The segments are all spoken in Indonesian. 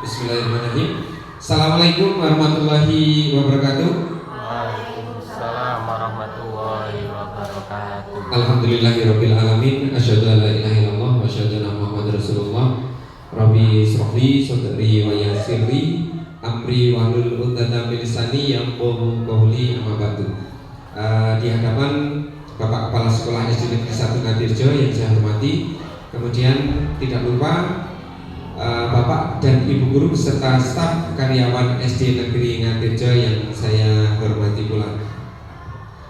Bismillahirrahmanirrahim. Assalamualaikum warahmatullahi wabarakatuh. Waalaikumsalam warahmatullahi wabarakatuh. Alhamdulillahirabbil alamin. Asyhadu an la ilaha illallah wa asyhadu anna Muhammadar Rasulullah. Rabbi shrahli sadri wa yassirli amri wahlul 'uqdatam min lisani yafqahu qawli. Amma ba'du. Di hadapan Bapak Kepala Sekolah SD Negeri 1 Ngatirjo yang saya hormati, kemudian tidak lupa Bapak dan Ibu guru beserta staf karyawan SD Negeri Ngatirjo yang saya hormati pula.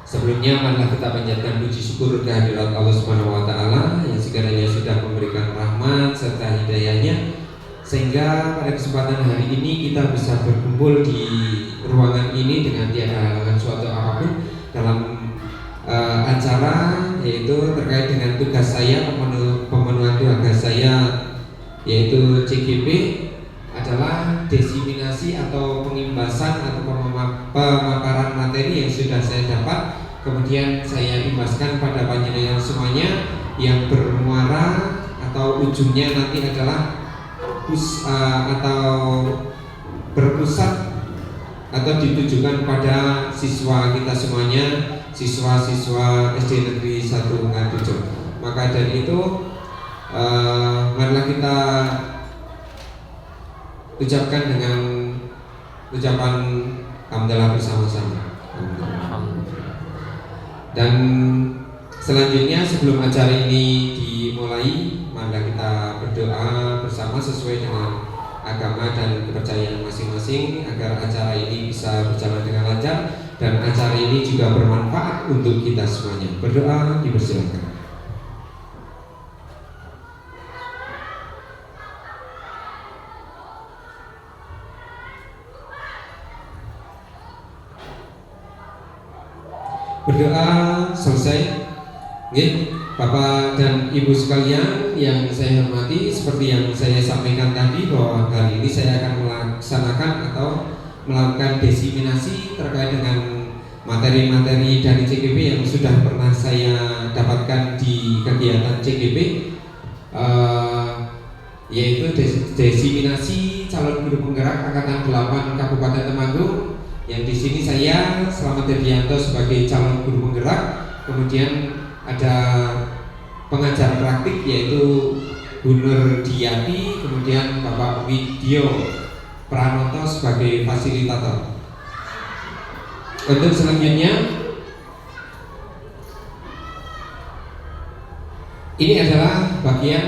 Sebelumnya marilah kita panjatkan puji syukur kehadirat Allah Subhanahu wa taala yang sekiranya sudah memberikan rahmat serta hidayahnya sehingga pada kesempatan hari ini kita bisa berkumpul di ruangan ini dengan tiada halangan suatu apapun dalam acara, yaitu terkait dengan tugas saya, pemenuhan tugas saya, yaitu CGP adalah diseminasi atau pengimbasan atau pemaparan materi yang sudah saya dapat, kemudian saya imbaskan pada panjenengan semuanya yang bermuara atau ujungnya nanti adalah atau berpusat atau ditujukan pada siswa kita semuanya, siswa-siswa SD Negeri 1 Ngatirjo. Maka dari itu marilah kita ucapkan dengan ucapan hamdalah bersama-sama. Dan selanjutnya sebelum acara ini dimulai, marilah kita berdoa bersama sesuai dengan agama dan kepercayaan masing-masing agar acara ini bisa berjalan dengan lancar dan acara ini juga bermanfaat untuk kita semuanya. Berdoa dipersilakan. Berdoa selesai. Oke, Bapak dan Ibu sekalian yang saya hormati, seperti yang saya sampaikan tadi bahwa kali ini saya akan melaksanakan atau melakukan diseminasi terkait dengan materi-materi dari CGP yang sudah pernah saya dapatkan di kegiatan CGP, yaitu diseminasi calon guru penggerak angkatan 8 Kabupaten Temanggung. Yang di sini saya Slamet Herdianto sebagai calon guru penggerak, kemudian ada pengajar praktik yaitu Bu Nur Diyati, kemudian Bapak Widyo Pranoto sebagai fasilitator. Untuk selanjutnya, ini adalah bagian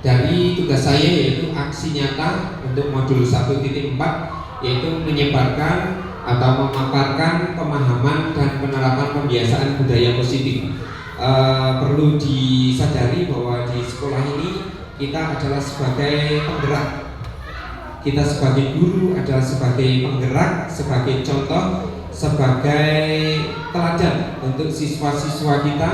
dari tugas saya yaitu aksi nyata untuk modul 1.4, yaitu menyebarkan atau memaparkan pemahaman dan penerapan pembiasaan budaya positif. Perlu disadari bahwa di sekolah ini kita adalah sebagai penggerak, kita sebagai guru adalah sebagai penggerak, sebagai contoh, sebagai teladan untuk siswa-siswa kita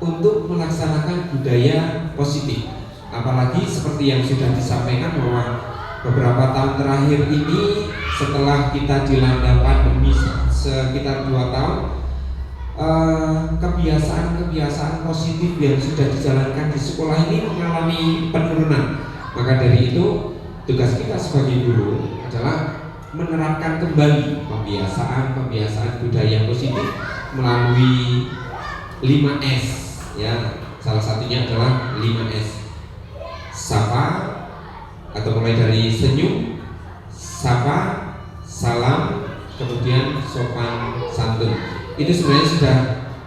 untuk melaksanakan budaya positif. Apalagi seperti yang sudah disampaikan bahwa beberapa tahun terakhir ini setelah kita dilanda pandemi sekitar 2 tahun, kebiasaan-kebiasaan positif yang sudah dijalankan di sekolah ini mengalami penurunan. Maka dari itu tugas kita sebagai guru adalah menerapkan kembali pembiasaan budaya positif melalui 5S, ya. Salah satunya adalah 5S. Sapa atau mulai dari senyum, sapa, salam, kemudian sopan santun. Itu sebenarnya sudah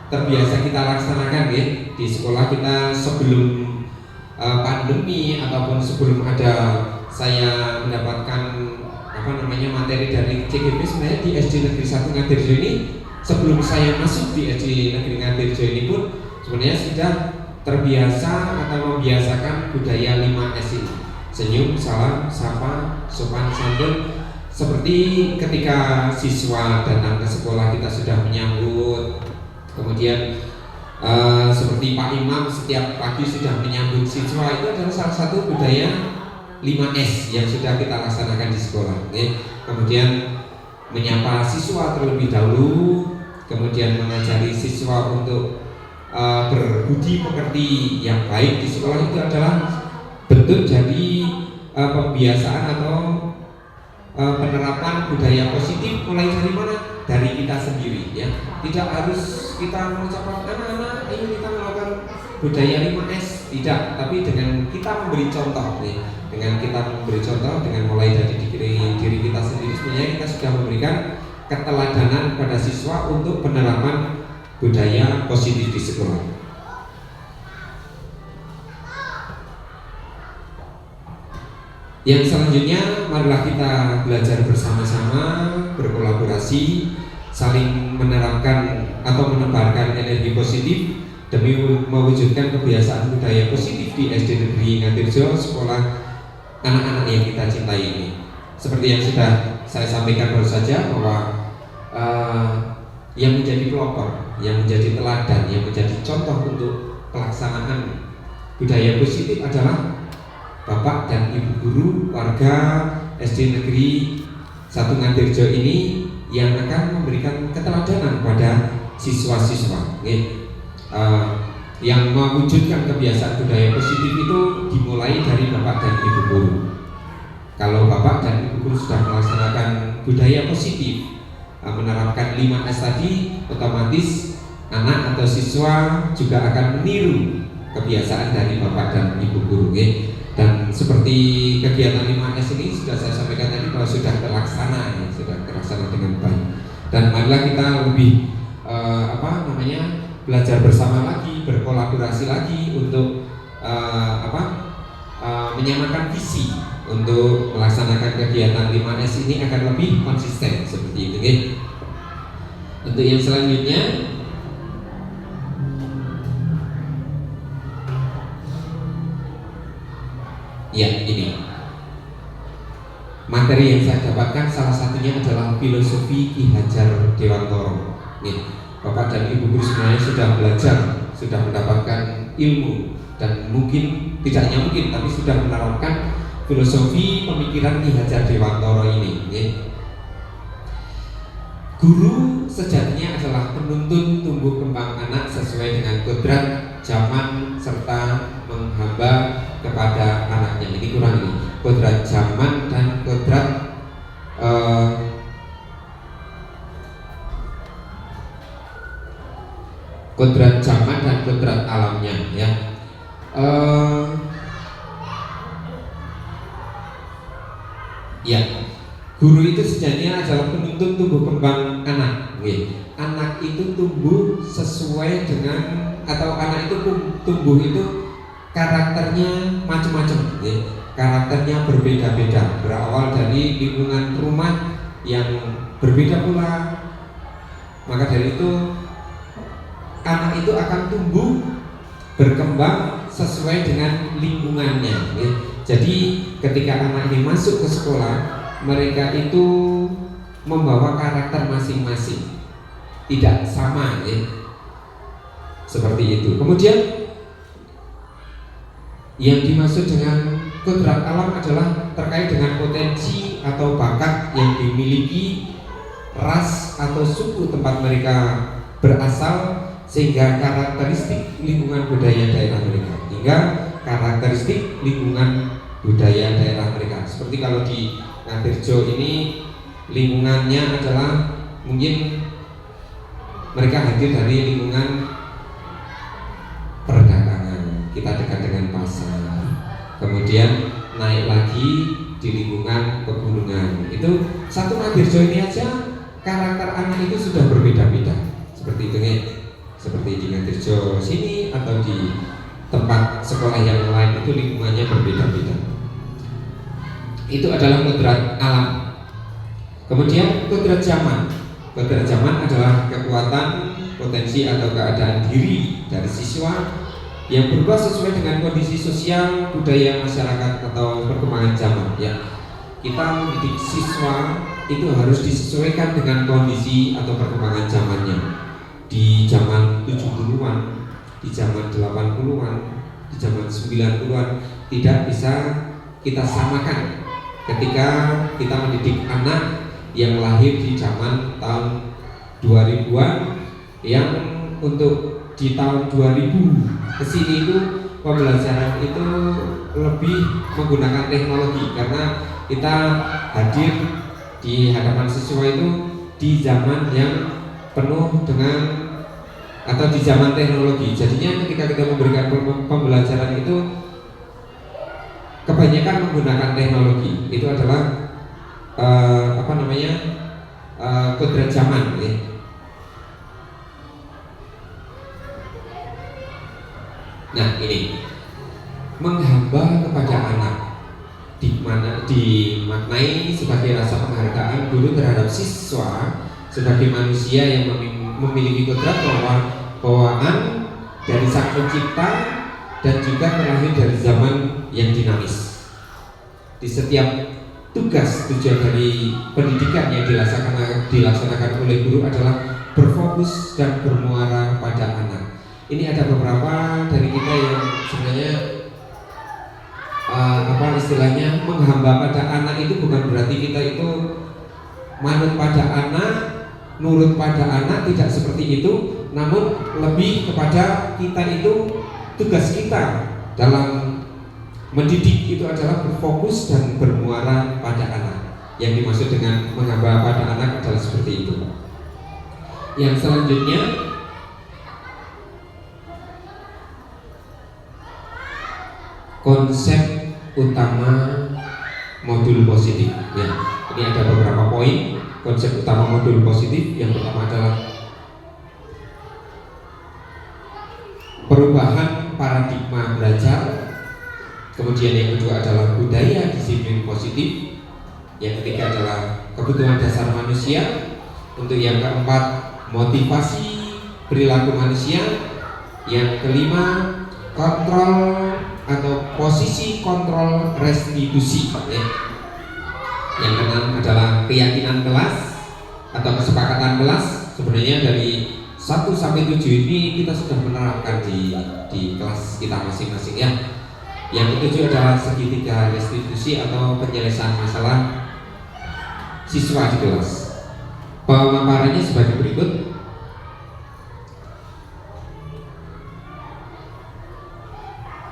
terbiasa kita laksanakan ya di sekolah kita sebelum pandemi ataupun sebelum ada saya mendapatkan materi dari CGP. Sebenarnya di SD Negeri 1 Ngatirjo ini, sebelum saya masuk di SD Negeri Ngatirjo ini pun sebenarnya sudah terbiasa atau membiasakan budaya 5S ini. Senyum, salam, sapa, sopan santun. Seperti ketika siswa datang ke sekolah kita sudah menyambut, kemudian seperti Pak Imam setiap pagi sudah menyambut siswa, itu adalah salah satu budaya 5S yang sudah kita laksanakan di sekolah. Kemudian menyapa siswa terlebih dahulu, kemudian mengajari siswa untuk berbudi pekerti yang baik di sekolah itu adalah bentuk dari pembiasaan atau penerapan budaya positif mulai dari mana? Dari kita sendiri ya. Tidak harus kita mengucapkan anak-anak ayo kita melakukan budaya 5S, tidak, tapi dengan kita memberi contoh ya. Dengan kita memberi contoh, dengan mulai dari diri kita sendiri, sebenarnya kita sudah memberikan keteladanan pada siswa untuk penerapan budaya positif di sekolah. Yang selanjutnya, marilah kita belajar bersama-sama, berkolaborasi, saling menerapkan atau menebarkan energi positif demi mewujudkan kebiasaan budaya positif di SD Negeri Ngatirjo, sekolah anak-anak yang kita cintai ini. Seperti yang sudah saya sampaikan baru saja bahwa yang menjadi pelopor, yang menjadi teladan, yang menjadi contoh untuk pelaksanaan budaya positif adalah Bapak dan Ibu guru warga SD Negeri 1 Ngatirjo ini yang akan memberikan keteladanan pada siswa-siswa. Yang mewujudkan kebiasaan budaya positif itu dimulai dari Bapak dan Ibu guru. Kalau Bapak dan Ibu guru sudah melaksanakan budaya positif, menerapkan 5S tadi, otomatis anak atau siswa juga akan meniru kebiasaan dari Bapak dan Ibu guru. Dan seperti kegiatan 5S ini sudah saya sampaikan tadi bahwa sudah terlaksana dengan baik. Dan marilah kita lebih belajar bersama lagi, berkolaborasi lagi untuk menyamakan visi untuk melaksanakan kegiatan 5S ini agar lebih konsisten seperti itu. Untuk yang selanjutnya, ya ini materi yang saya dapatkan salah satunya adalah filosofi Ki Hajar Dewantoro. Bapak dan Ibu guru sebenarnya sudah belajar, sudah mendapatkan ilmu dan tidak hanya mungkin tapi sudah menerapkan filosofi pemikiran Ki Hajar Dewantoro ini. Guru sejatinya adalah penuntun tumbuh kembang anak sesuai dengan kodrat zaman serta menghamba kepada anaknya. Ini kurang ini, kodrat zaman dan kodrat kodrat zaman dan kodrat alamnya ya. Ya, guru itu sejatinya adalah penuntun tumbuh kembang anak. Anak itu tumbuh sesuai dengan, atau anak itu tumbuh itu karakternya macam-macam, karakternya berbeda-beda, berawal dari lingkungan rumah yang berbeda pula. Maka dari itu anak itu akan tumbuh berkembang sesuai dengan lingkungannya. Jadi ketika anak ini masuk ke sekolah, mereka itu membawa karakter masing-masing, tidak sama, seperti itu. Kemudian yang dimaksud dengan kodrat alam adalah terkait dengan potensi atau bakat yang dimiliki ras atau suku tempat mereka berasal, sehingga karakteristik lingkungan budaya daerah mereka, hingga karakteristik lingkungan budaya daerah mereka. Seperti kalau di Ngatirjo ini lingkungannya adalah mungkin mereka hadir dari lingkungan perdagangan, kita dekat dengan pasar, kemudian naik lagi di lingkungan pegunungan. Itu satu Ngatirjo ini aja karakter anak itu sudah berbeda-beda, seperti itu nih. Seperti di Ngatirjo sini atau di tempat sekolah yang lain itu lingkungannya berbeda-beda. Itu adalah kodrat alam. Kemudian kodrat zaman. Kodrat zaman adalah kekuatan, potensi atau keadaan diri dari siswa yang berubah sesuai dengan kondisi sosial, budaya masyarakat atau perkembangan zaman. Ya, kita mendidik siswa itu harus disesuaikan dengan kondisi atau perkembangan zamannya. Di zaman 70-an, di zaman 80-an, di zaman 90-an tidak bisa kita samakan ketika kita mendidik anak yang lahir di zaman tahun 2000-an, yang untuk di tahun 2000 kesini itu pembelajaran itu lebih menggunakan teknologi karena kita hadir di hadapan siswa itu di zaman yang penuh dengan atau di zaman teknologi. Jadinya ketika kita memberikan pembelajaran itu kebanyakan menggunakan teknologi. Itu adalah kodrat zaman ya. Nah ini menghamba kepada anak dimaknai sebagai rasa penghargaan guru terhadap siswa sebagai manusia yang memiliki kodrat bawaan dari sang pencipta dan juga terlahir dari zaman yang dinamis. Di setiap tugas tujuan dari pendidikan yang dilaksanakan oleh guru adalah berfokus dan bermuara pada anak. Ini ada beberapa dari kita yang sebenarnya istilahnya menghamba pada anak itu bukan berarti kita itu manut pada anak, nurut pada anak, tidak seperti itu. Namun lebih kepada kita itu tugas kita dalam mendidik itu adalah berfokus dan bermuara pada anak. Yang dimaksud dengan menghamba pada anak adalah seperti itu. Yang selanjutnya konsep utama modul positif ya. Ini ada beberapa poin konsep utama modul positif. Yang pertama adalah perubahan paradigma belajar. Kemudian yang kedua adalah budaya disiplin positif. Yang ketiga adalah kebutuhan dasar manusia. Untuk yang keempat motivasi perilaku manusia. Yang kelima kontrol atau posisi kontrol restitusi ya. Yang keenam adalah keyakinan kelas atau kesepakatan kelas. Sebenarnya dari 1 sampai 7 ini kita sudah menerapkan di kelas kita masing-masing ya. Yang ketujuh adalah segitiga restitusi atau penyelesaian masalah siswa di kelas. Pemaparannya sebagai berikut.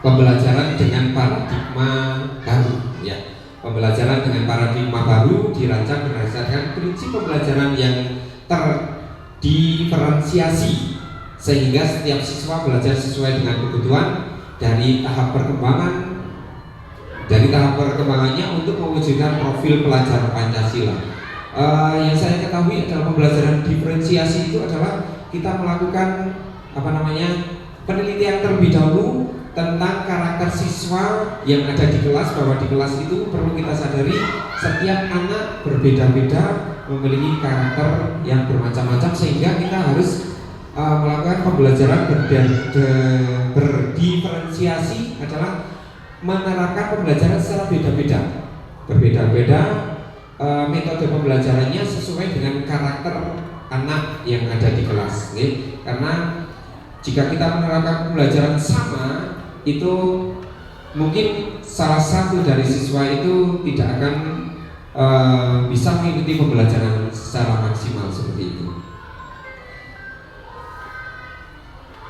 Pembelajaran dengan paradigma baru ya. Pembelajaran dengan paradigma baru dirancang berdasarkan prinsip pembelajaran yang terdiferensiasi sehingga setiap siswa belajar sesuai dengan kebutuhan dari tahap perkembangannya untuk mewujudkan profil pelajar Pancasila. Yang saya ketahui adalah pembelajaran diferensiasi itu adalah kita melakukan penelitian terlebih dahulu tentang karakter siswa yang ada di kelas, bahwa di kelas itu perlu kita sadari setiap anak berbeda-beda, memiliki karakter yang bermacam-macam, sehingga kita harus melakukan pembelajaran berdiferensiasi adalah menerapkan pembelajaran secara berbeda-beda metode pembelajarannya sesuai dengan karakter anak yang ada di kelas karena jika kita menerapkan pembelajaran sama, itu mungkin salah satu dari siswa itu tidak akan bisa mengikuti pembelajaran secara maksimal seperti itu.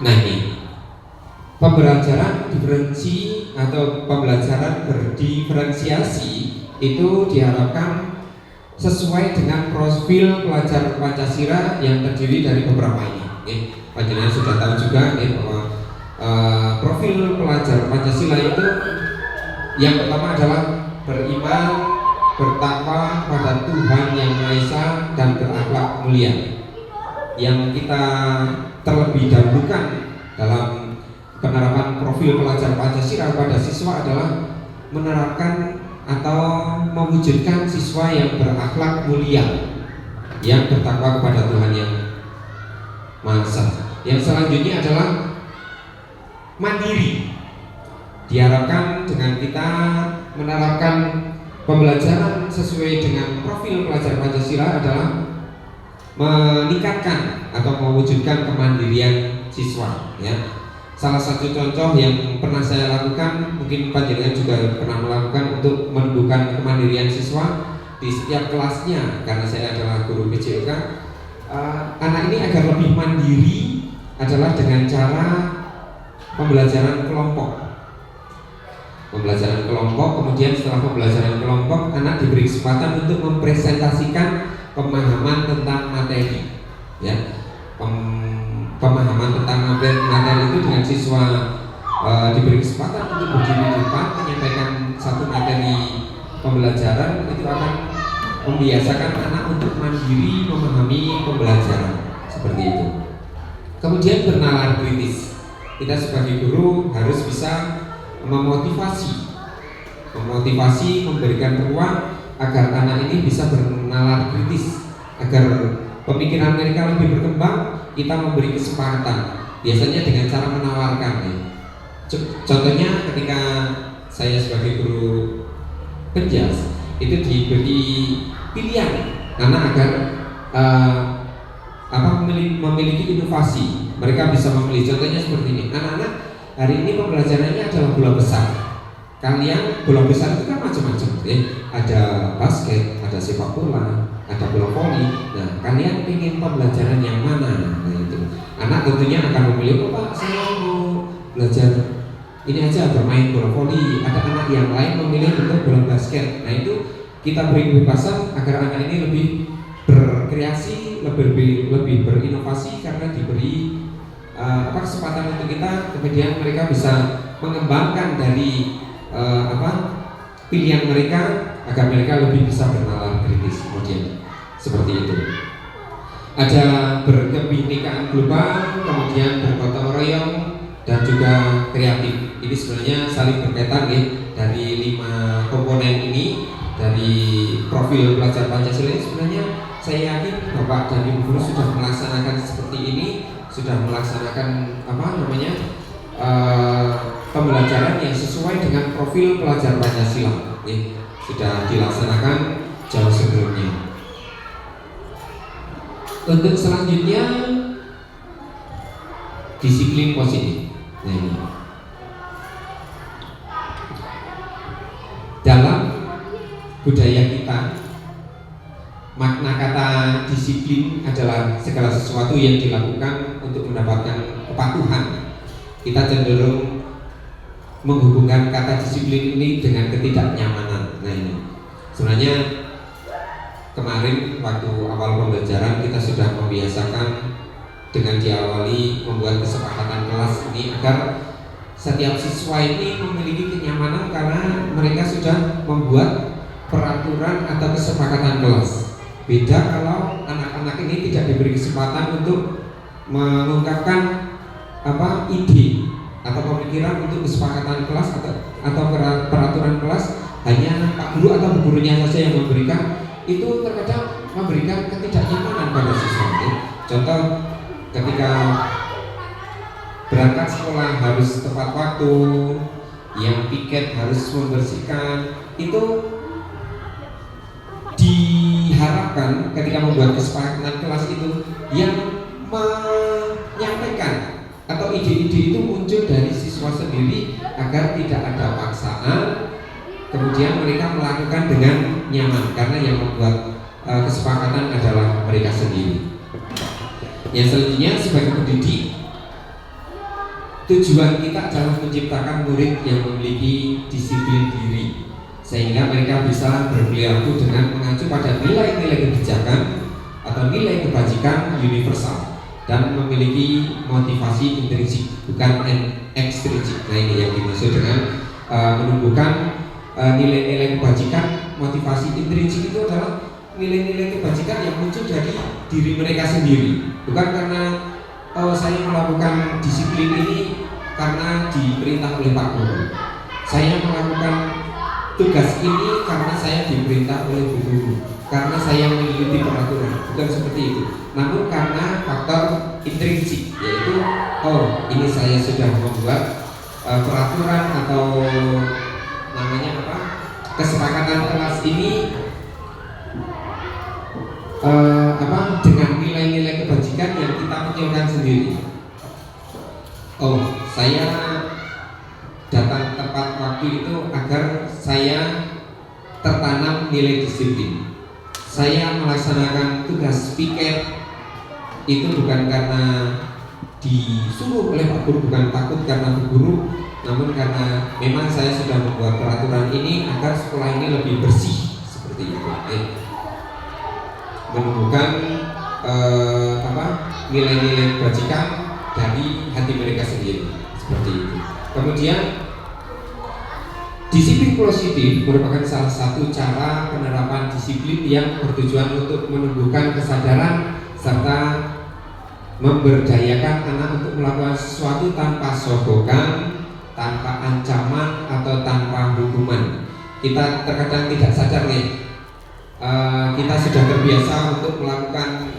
Nah ini pembelajaran diferensi atau pembelajaran berdiferensiasi itu diharapkan sesuai dengan profil pelajar Pancasila yang terdiri dari beberapa ini. Panjenengan sudah tahu juga bahwa profil pelajar Pancasila itu yang pertama adalah beriman, bertakwa pada Tuhan Yang Maha Esa dan berakhlak mulia. Yang kita terlebih dahulukan dalam penerapan profil pelajar Pancasila pada siswa adalah menerapkan atau mewujudkan siswa yang berakhlak mulia, yang bertakwa kepada Tuhan Yang Maha Esa. Yang selanjutnya adalah mandiri. Diharapkan dengan kita menerapkan pembelajaran sesuai dengan profil pelajar Pancasila adalah meningkatkan atau mewujudkan kemandirian siswa ya. Salah satu contoh yang pernah saya lakukan, mungkin panjenengan juga pernah melakukan, untuk menumbuhkan kemandirian siswa di setiap kelasnya, karena saya adalah guru PJLK. Anak ini agar lebih mandiri adalah dengan cara pembelajaran kelompok pembelajaran kelompok. Kemudian setelah pembelajaran kelompok, anak diberi kesempatan untuk mempresentasikan pemahaman tentang materi, ya. Pemahaman tentang materi itu dengan siswa diberi kesempatan untuk berdiri di depan menyampaikan satu materi pembelajaran, itu akan membiasakan anak untuk mandiri memahami pembelajaran seperti itu. Kemudian bernalar kritis. Kita sebagai guru harus bisa memotivasi, memberikan ruang agar anak ini bisa bernalar kritis, agar pemikiran mereka lebih berkembang. Kita memberi kesempatan, biasanya dengan cara menawarkan, ya. Contohnya ketika saya sebagai guru penjas itu diberi pilihan anak agar memiliki inovasi. Mereka bisa memilih. Contohnya seperti ini, anak-anak hari ini pembelajarannya adalah bola besar. Kalian bola besar itu kan macam-macam, ya. Ada basket, ada sepak bola, ada bola voli. Nah, kalian ingin pembelajaran yang mana? Nah, itu anak tentunya akan memilih, oh Pak, saya mau belajar ini aja, bermain bola voli. Ada anak yang lain memilih untuk bola basket. Nah, itu kita beri kebebasan agar anak ini lebih berkreasi, lebih berinovasi karena diberi kesempatan untuk kita. Kemudian mereka bisa mengembangkan dari pilihan mereka agar mereka lebih bisa bernalar kritis. Kemudian seperti itu. Ada berkebinekaan global, kemudian bergotong royong, dan juga kreatif. Ini sebenarnya saling berkaitan, ya. Dari 5 komponen ini, dari profil pelajar Pancasila ini sebenarnya saya yakin Bapak dan Ibu guru sudah melaksanakan seperti ini, sudah melaksanakan pembelajaran yang sesuai dengan profil pelajar Pancasila, ya. Sudah dilaksanakan jauh sebelumnya. Untuk selanjutnya, disiplin positif. Nah, ini dalam budaya kita, makna kata disiplin adalah segala sesuatu yang dilakukan untuk mendapatkan kepatuhan. Kita cenderung menghubungkan kata disiplin ini dengan ketidaknyamanan. Nah, ini sebenarnya kemarin waktu awal pembelajaran kita sudah membiasakan dengan diawali membuat kesepakatan kelas ini agar setiap siswa ini memiliki kenyamanan karena mereka sudah membuat peraturan atau kesepakatan kelas. Beda kalau anak-anak ini tidak diberi kesempatan untuk mengungkapkan ide atau pemikiran untuk kesepakatan kelas atau peraturan kelas. Hanya Pak Guru atau Bu Gurunya saja yang memberikan. Itu terkadang memberikan ketidaknyamanan pada siswa. Contoh, ketika berangkat sekolah harus tepat waktu, yang piket harus membersihkan, itu diharapkan ketika membuat kesepakatan kelas itu yang menyampaikan atau ide-ide itu muncul dari siswa sendiri agar tidak ada paksaan, kemudian mereka melakukan dengan nyaman karena yang membuat kesepakatan adalah mereka sendiri. Yang selanjutnya, sebagai pendidik, tujuan kita adalah menciptakan murid yang memiliki disiplin diri sehingga mereka bisa berperilaku dengan mengacu pada nilai-nilai kebijakan atau nilai kebajikan universal dan memiliki motivasi intrinsik bukan ekstrinsik. Nah, ini yang dimaksud dengan menumbuhkan nilai-nilai kebajikan. Motivasi intrinsik itu adalah nilai-nilai kebajikan yang muncul dari diri mereka sendiri, bukan karena saya melakukan disiplin ini karena diperintah oleh Pak Guru. Saya melakukan tugas ini karena saya diperintah oleh Bu Guru, karena saya mengikuti peraturan, bukan seperti itu. Namun karena faktor intrinsik, yaitu ini saya sudah membuat peraturan atau kesepakatan kelas ini dengan nilai-nilai kebajikan yang kita munculkan sendiri. Saya datang tepat waktu itu agar saya tertanam nilai disiplin. Saya melaksanakan tugas piket itu bukan karena disuruh oleh Pak Guru, bukan takut karena Bu Guru namun karena memang saya sudah membuat peraturan ini agar sekolah ini lebih bersih seperti itu, menumbuhkan nilai-nilai kebajikan dari hati mereka sendiri seperti itu. Kemudian disiplin positif merupakan salah satu cara penerapan disiplin yang bertujuan untuk menumbuhkan kesadaran serta memberdayakan anak untuk melakukan sesuatu tanpa sogokan, tanpa ancaman atau tanpa hukuman. Kita terkadang tidak sadar nih, kita sudah terbiasa untuk melakukan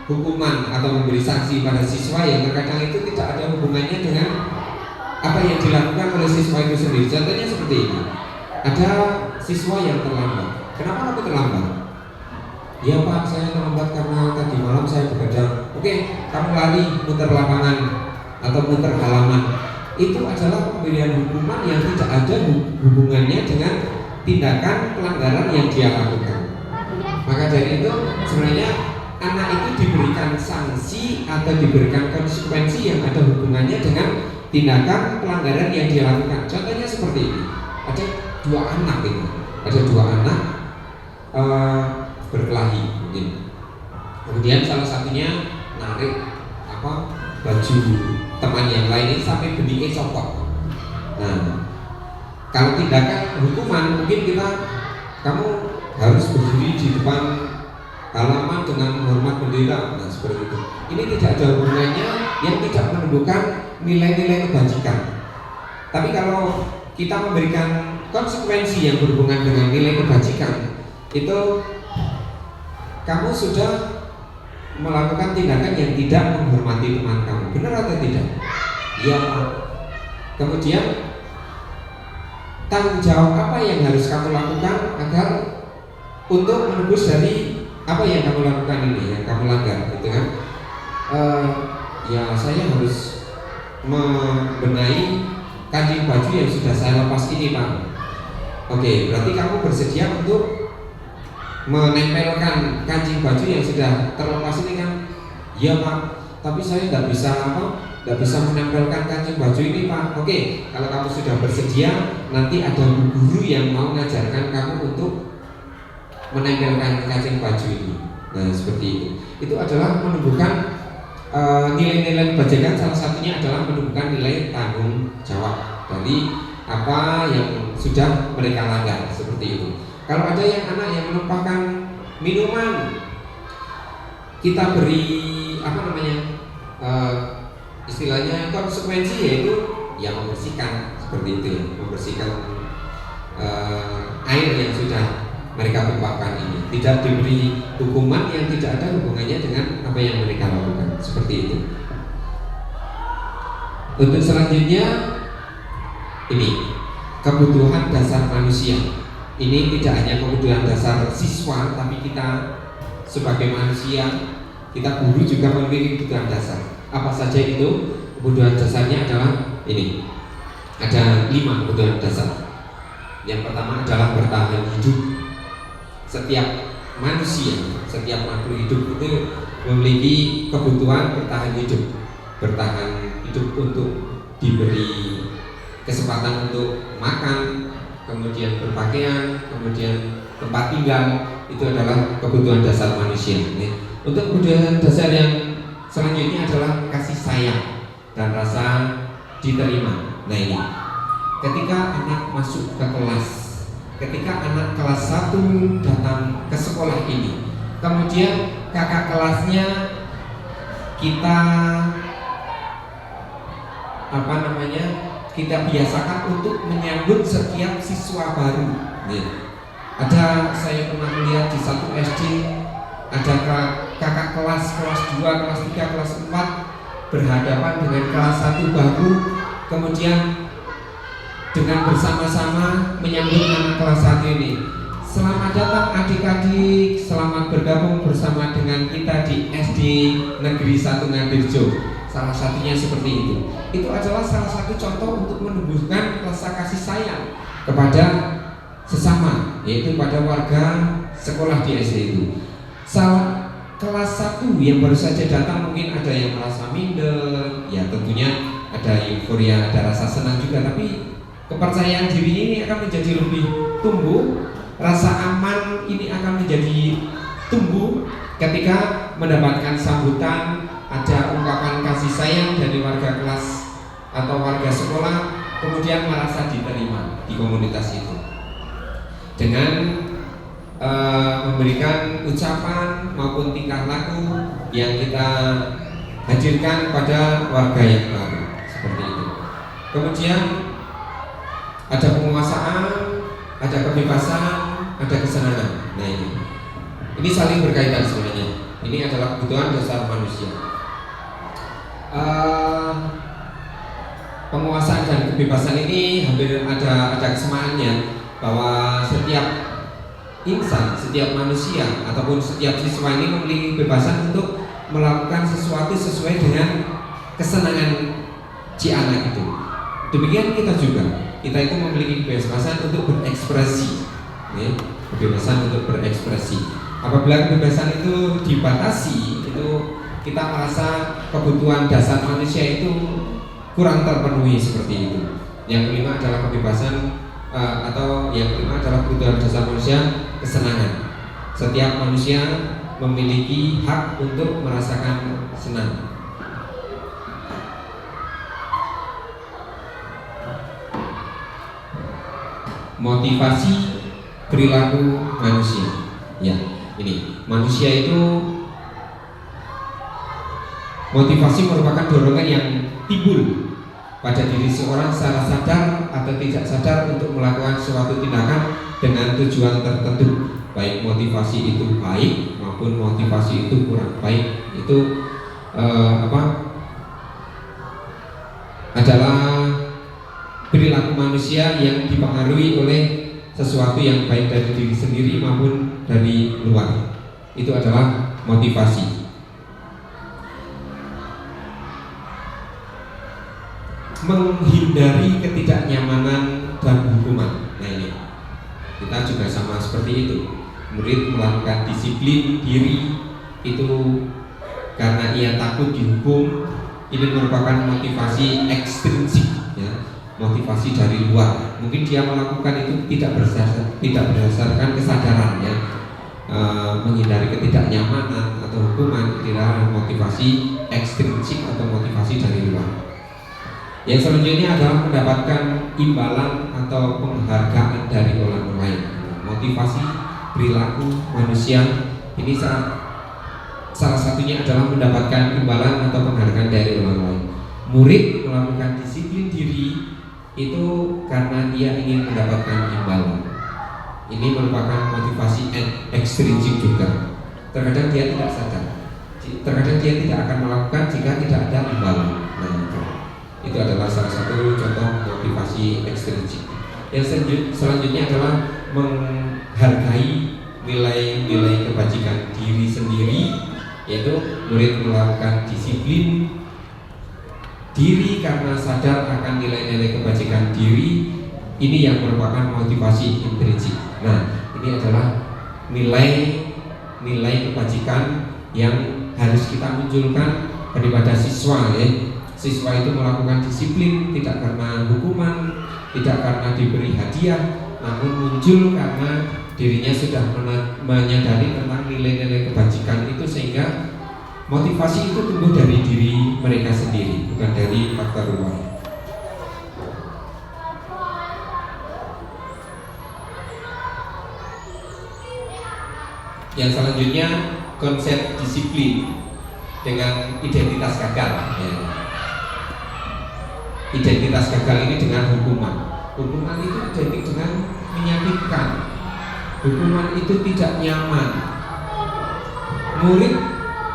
hukuman atau memberi sanksi pada siswa yang terkadang itu tidak ada hubungannya dengan apa yang dilakukan oleh siswa itu sendiri. Contohnya seperti ini, ada siswa yang terlambat. Kenapa kamu terlambat? Ya Pak, saya terlambat karena tadi malam saya begadang. Oke, kamu lari muter lapangan atau muter halaman. Itu adalah pemberian hukuman yang tidak ada hubungannya dengan tindakan pelanggaran yang dia lakukan. Maka dari itu sebenarnya anak itu diberikan sanksi atau diberikan konsekuensi yang ada hubungannya dengan tindakan pelanggaran yang dia lakukan. Contohnya seperti ini, ada dua anak ini, ada dua anak berkelahi mungkin. Kemudian salah satunya narik baju teman yang lain ini sampai beningnya copot. Nah, kalau tindakan hukuman mungkin kamu harus berdiri di depan halaman dengan menghormat bendera, nah seperti itu. Ini tidak ada hubungannya, yang tidak menumbuhkan nilai-nilai kebajikan. Tapi kalau kita memberikan konsekuensi yang berhubungan dengan nilai kebajikan, itu kamu sudah melakukan tindakan yang tidak menghormati teman kamu. Benar atau tidak? Ya Pak. Kemudian tanggung jawab apa yang harus kamu lakukan agar untuk menebus dari apa yang kamu lakukan ini, yang kamu langgar, gitu kan? Ya saya harus membenahi kancing baju yang sudah saya lepas ini Pak. Oke, berarti kamu bersedia untuk menempelkan kancing baju yang sudah terlepas ini kan? Ya Pak, tapi saya tidak bisa menempelkan kancing baju ini Pak. Oke, kalau kamu sudah bersedia, nanti ada guru yang mau mengajarkan kamu untuk menempelkan kancing baju ini. Nah seperti itu. Itu adalah menumbuhkan nilai-nilai kebajikan. Salah satunya adalah menumbuhkan nilai tanggung jawab dari apa yang sudah mereka langgar, seperti itu. Kalau ada yang anak yang menumpahkan minuman, kita beri istilahnya konsekuensi, yaitu yang membersihkan, seperti itu ya, membersihkan air yang sudah mereka tumpahkan ini. Tidak diberi hukuman yang tidak ada hubungannya dengan apa yang mereka lakukan, seperti itu. Untuk selanjutnya ini kebutuhan dasar manusia. Ini tidak hanya kebutuhan dasar siswa, tapi kita sebagai manusia, kita guru juga memiliki kebutuhan dasar. Apa saja itu? Kebutuhan dasarnya adalah ini. Ada 5 kebutuhan dasar. Yang pertama adalah bertahan hidup. Setiap manusia, setiap makhluk hidup itu memiliki kebutuhan bertahan hidup. Bertahan hidup untuk diberi kesempatan untuk makan, kemudian berpakaian, kemudian tempat tinggal. Itu adalah kebutuhan dasar manusia. Untuk kebutuhan dasar yang selanjutnya adalah kasih sayang dan rasa diterima. Nah ini, ketika anak masuk ke kelas, ketika anak kelas 1 datang ke sekolah ini, kemudian kakak kelasnya kita kita biasakan untuk menyambut setiap siswa baru. Saya pernah melihat di satu SD ada kakak kelas 2, kelas 3, kelas 4 berhadapan dengan kelas 1 baru, kemudian dengan bersama-sama menyambut anak kelas 1 ini. Selamat datang adik-adik, selamat bergabung bersama dengan kita di SD Negeri 1 Ngambirjo. Salah satunya seperti itu. Itu adalah salah satu contoh untuk menumbuhkan rasa kasih sayang kepada sesama, yaitu pada warga sekolah di SD itu. Kelas 1 yang baru saja datang mungkin ada yang merasa minder, ya tentunya ada euforia, ada rasa senang juga, tapi kepercayaan diri ini akan menjadi lebih tumbuh, rasa aman ini akan menjadi tumbuh ketika mendapatkan sambutan, ada ungkapan kasih sayang dari warga kelas atau warga sekolah, kemudian merasa diterima di komunitas itu dengan memberikan ucapan maupun tingkah laku yang kita hadirkan pada warga yang baru, seperti itu. Kemudian ada penguasaan, ada kebebasan, ada kesenangan. Nah ini saling berkaitan sebenarnya. Ini adalah kebutuhan dasar manusia. Penguasaan dan kebebasan ini hampir ada kesamaannya, bahwa setiap insan, setiap manusia ataupun setiap siswa ini memiliki kebebasan untuk melakukan sesuatu sesuai dengan kesenangan si anak itu. Demikian kita juga, kita itu memiliki kebebasan untuk berekspresi, ya, kebebasan untuk berekspresi. Apabila kebebasan itu dibatasi, itu kita merasa kebutuhan dasar manusia itu kurang terpenuhi, seperti itu. Yang kelima adalah kebebasan atau yang kelima adalah kebutuhan dasar manusia, kesenangan. Setiap manusia memiliki hak untuk merasakan senang. Motivasi perilaku manusia. Ya, ini manusia itu motivasi merupakan dorongan yang timbul pada diri seorang secara sadar atau tidak sadar untuk melakukan suatu tindakan dengan tujuan tertentu, baik motivasi itu baik maupun motivasi itu kurang baik. Itu adalah perilaku manusia yang dipengaruhi oleh sesuatu yang baik dari diri sendiri maupun dari luar. Itu adalah motivasi. Menghindari ketidaknyamanan dan hukuman. Nah ini kita juga sama seperti itu. Murid melakukan disiplin diri itu karena ia takut dihukum. Ini merupakan motivasi ekstrinsik, ya, motivasi dari luar. Mungkin dia melakukan itu tidak berdasarkan kesadaran, ya. Menghindari ketidaknyamanan atau hukuman tidak motivasi ekstrinsik atau motivasi dari luar. Yang selanjutnya adalah mendapatkan imbalan atau penghargaan dari orang lain. Motivasi perilaku manusia ini salah satunya adalah mendapatkan imbalan atau penghargaan dari orang lain. Murid melakukan disiplin diri itu karena dia ingin mendapatkan imbalan. Ini merupakan motivasi ekstrinsik juga. Terkadang dia tidak sadar, terkadang dia tidak akan melakukan jika tidak ada imbalan. Nah, itu adalah salah satu contoh motivasi ekstrinsik. Yang selanjutnya adalah menghargai nilai-nilai kebajikan diri sendiri, yaitu murid melakukan disiplin diri karena sadar akan nilai-nilai kebajikan diri. Ini yang merupakan motivasi intrinsik. Nah, ini adalah nilai kebajikan yang harus kita munculkan daripada siswa, ya. Siswa itu melakukan disiplin tidak karena hukuman, tidak karena diberi hadiah, namun muncul karena dirinya sudah menyadari tentang nilai-nilai kebajikan itu, sehingga motivasi itu tumbuh dari diri mereka sendiri, bukan dari faktor luar. Yang selanjutnya konsep disiplin dengan identitas gagal, ya. Identitas gagal ini dengan hukuman. Hukuman itu identik dengan menyakitkan. Hukuman itu tidak nyaman. Murid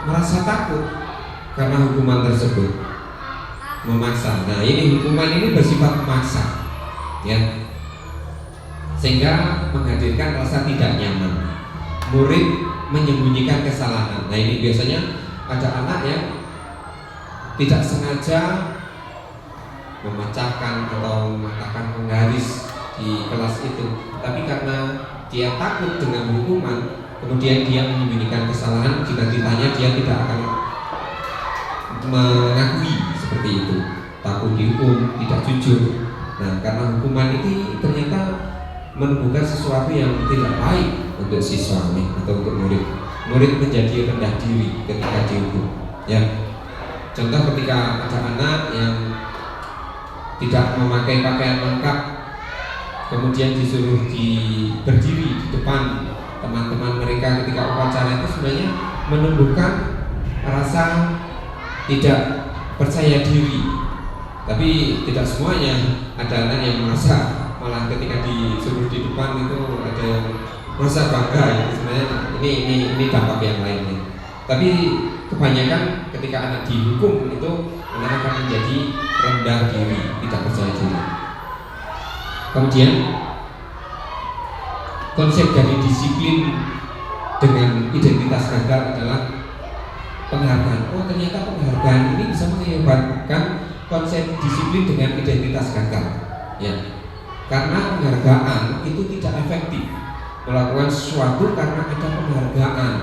merasa takut karena hukuman tersebut, memaksa. Nah, ini hukuman ini bersifat memaksa, ya, sehingga menghadirkan rasa tidak nyaman. Murid menyembunyikan kesalahan. Nah, ini biasanya ada anak yang tidak sengaja memecahkan atau mematahkan penggaris di kelas itu, tapi karena dia takut dengan hukuman, kemudian dia menyembunyikan kesalahan. Jika ditanya, dia tidak akan mengakui seperti itu. takut dihukum, tidak jujur. Nah, karena hukuman ini ternyata menumbuhkan sesuatu yang tidak baik untuk siswa atau untuk murid. Murid menjadi rendah diri ketika dihukum. Ya, contoh ketika ada anak yang tidak memakai pakaian lengkap, kemudian disuruh berdiri di depan teman-teman mereka ketika upacara, itu sebenarnya menumbuhkan rasa tidak percaya diri. Tapi tidak semuanya, ada anak yang merasa malah ketika disuruh di depan itu ada yang merasa bangga. Itu sebenarnya ini dampak yang lainnya. Tapi kebanyakan ketika anak dihukum itu anak akan menjadi rendah diri, tidak percaya diri. Kemudian konsep dari disiplin dengan identitas gagal adalah penghargaan. Oh, ternyata penghargaan ini bisa menyebarkan konsep disiplin dengan identitas gagal. Ya, karena penghargaan itu tidak efektif. Melakukan sesuatu karena ada penghargaan.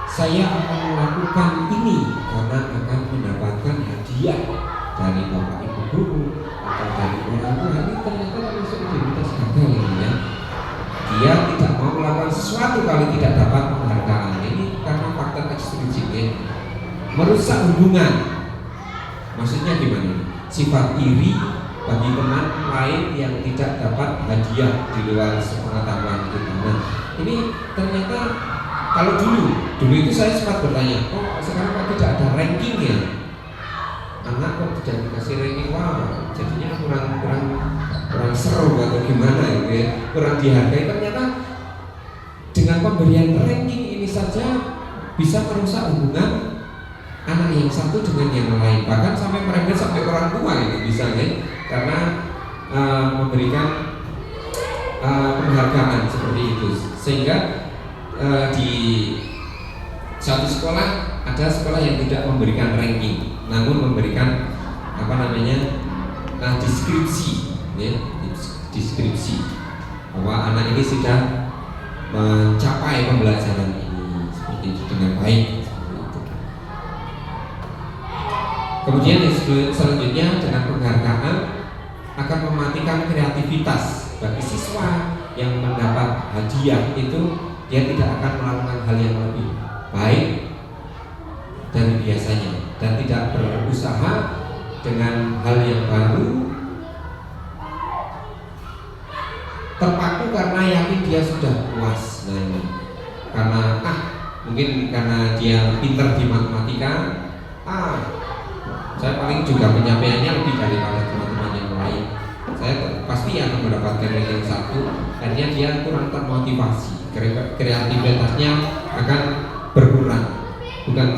Saya akan melakukan ini karena akan mendapatkan hadiah dari bapak ibu guru atau dari orang tua. Ini ternyata termasuk identitas gagal ini, ya. Dia tidak mau melakukan sesuatu kalau tidak dapat penghargaan. Ini karena faktor ekstrinsik, ya. Merusak hubungan. Maksudnya gimana? Sifat iri bagi teman lain yang tidak dapat hadiah di luar sepengetahuan kita. Nah, ini ternyata kalau dulu itu saya sempat bertanya, oh sekarang kok tidak ada rankingnya? Anak kok tidak dikasih ranking? Wah, jadinya kurang seru atau gimana gitu, ya? Kurang dihargai. Ternyata dengan pemberian ranking ini saja bisa merusak hubungan anak yang satu dengan yang lain, bahkan sampai mereka sampai orang tua ini bisa, ya? Karena memberikan penghargaan seperti itu. Sehingga di satu sekolah ada sekolah yang tidak memberikan ranking, namun memberikan deskripsi, ya, deskripsi bahwa anak ini sudah mencapai pembelajaran ini seperti itu dengan baik. Kemudian yang selanjutnya dengan penghargaan akan mematikan kreativitas bagi siswa yang mendapat hadiah itu. Dia tidak akan melakukan hal yang lebih baik dari biasanya dan tidak berusaha dengan hal yang baru, terpaku karena yakin dia sudah puas. Nah, ini karena mungkin karena dia pintar di matematika, saya paling juga penyampaiannya lebih daripada teman-teman yang lain, saya pasti akan mendapatkan ranking 1. Akhirnya dia kurang termotivasi, kreativitasnya akan berkurang. Bukan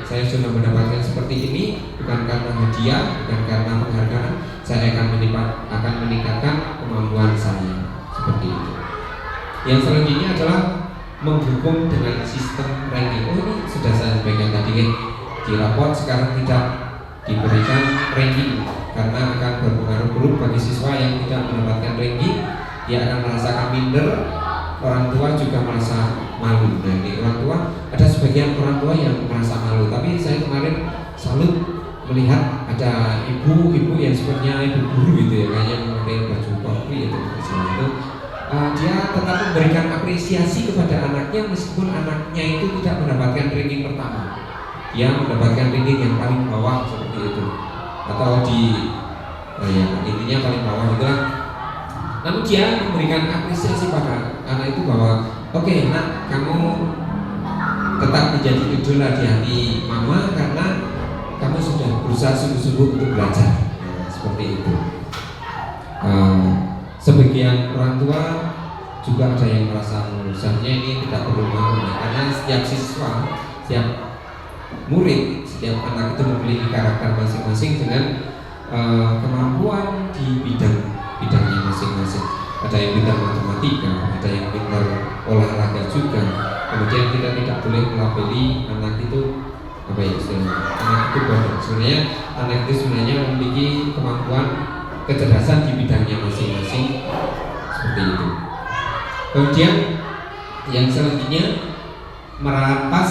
saya sudah mendapatkan seperti ini bukan karena hadiah, bukan karena penghargaan, saya akan meningkatkan kemampuan saya, seperti itu. Yang selanjutnya adalah menghukum dengan sistem ranking. Ini sudah saya sampaikan tadi, di rapot sekarang tidak diberikan ranking karena akan berpengaruh buruk bagi siswa yang tidak mendapatkan ranking. Dia akan merasakan minder, orang tua juga merasa malu. Nah, ini orang tua, ada sebagian orang tua yang merasa malu. Tapi saya kemarin salut melihat ada ibu-ibu yang sepertinya ibu guru gitu, ya, kayaknya memakai baju polri itu. Dia tetap memberikan apresiasi kepada anaknya meskipun anaknya itu tidak mendapatkan ranking pertama. Dia mendapatkan ranking yang paling bawah seperti itu, atau intinya paling bawah itu lah. Namun dia memberikan apresiasi pada anak itu bahwa nak, kamu tetap menjadi idola di hati mama karena kamu sudah berusaha sungguh-sungguh untuk belajar. Seperti itu. Sebagian orang tua juga ada yang merasa seharusnya ini tidak perlu malu, karena setiap siswa, setiap murid, setiap anak itu memiliki karakter masing-masing dengan kemampuan di bidangnya masing-masing. Ada yang pintar matematika, ada yang pintar olahraga juga. Kemudian kita tidak boleh melabeli anak itu anak itu bodoh. Sebenarnya anak itu sebenarnya memiliki kemampuan kecerdasan di bidangnya masing-masing, seperti itu. Kemudian yang selanjutnya merampas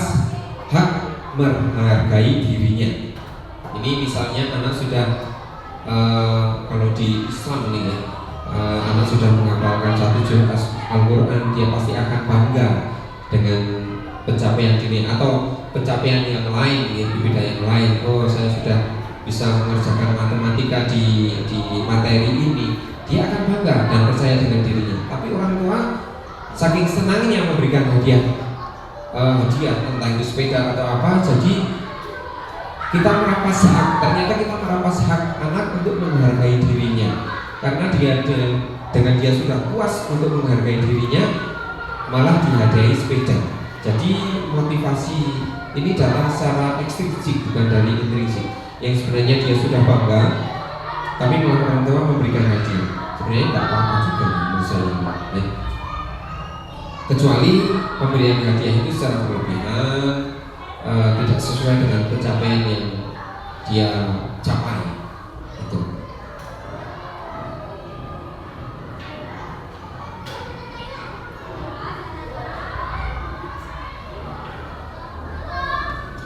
hak menghargai dirinya. Ini misalnya anak sudah kalau di Islam ini ya, anak sudah menghafalkan satu juz Al-Quran, dia pasti akan bangga dengan pencapaian ini atau pencapaian yang lain ya, di bidang yang lain. Oh, saya sudah bisa mengerjakan matematika di materi ini, dia akan bangga dan percaya dengan dirinya. Tapi orang tua saking senangnya memberikan hadiah entah itu sepeda atau apa, jadi kita merampas hak. Ternyata kita merampas hak anak untuk menghargai dirinya, karena dengan dia sudah puas untuk menghargai dirinya, malah dihadiahi sepeda. Jadi motivasi ini datang secara ekstrinsik, bukan dari intrinsik. Yang sebenarnya dia sudah bangga, tapi malah orang tua memberikan hadiah. Sebenarnya tidak apa-apa juga menurut saya. Kecuali pemberian hadiah itu secara berlebihan, tidak sesuai dengan pencapaian yang dia capai. Itu.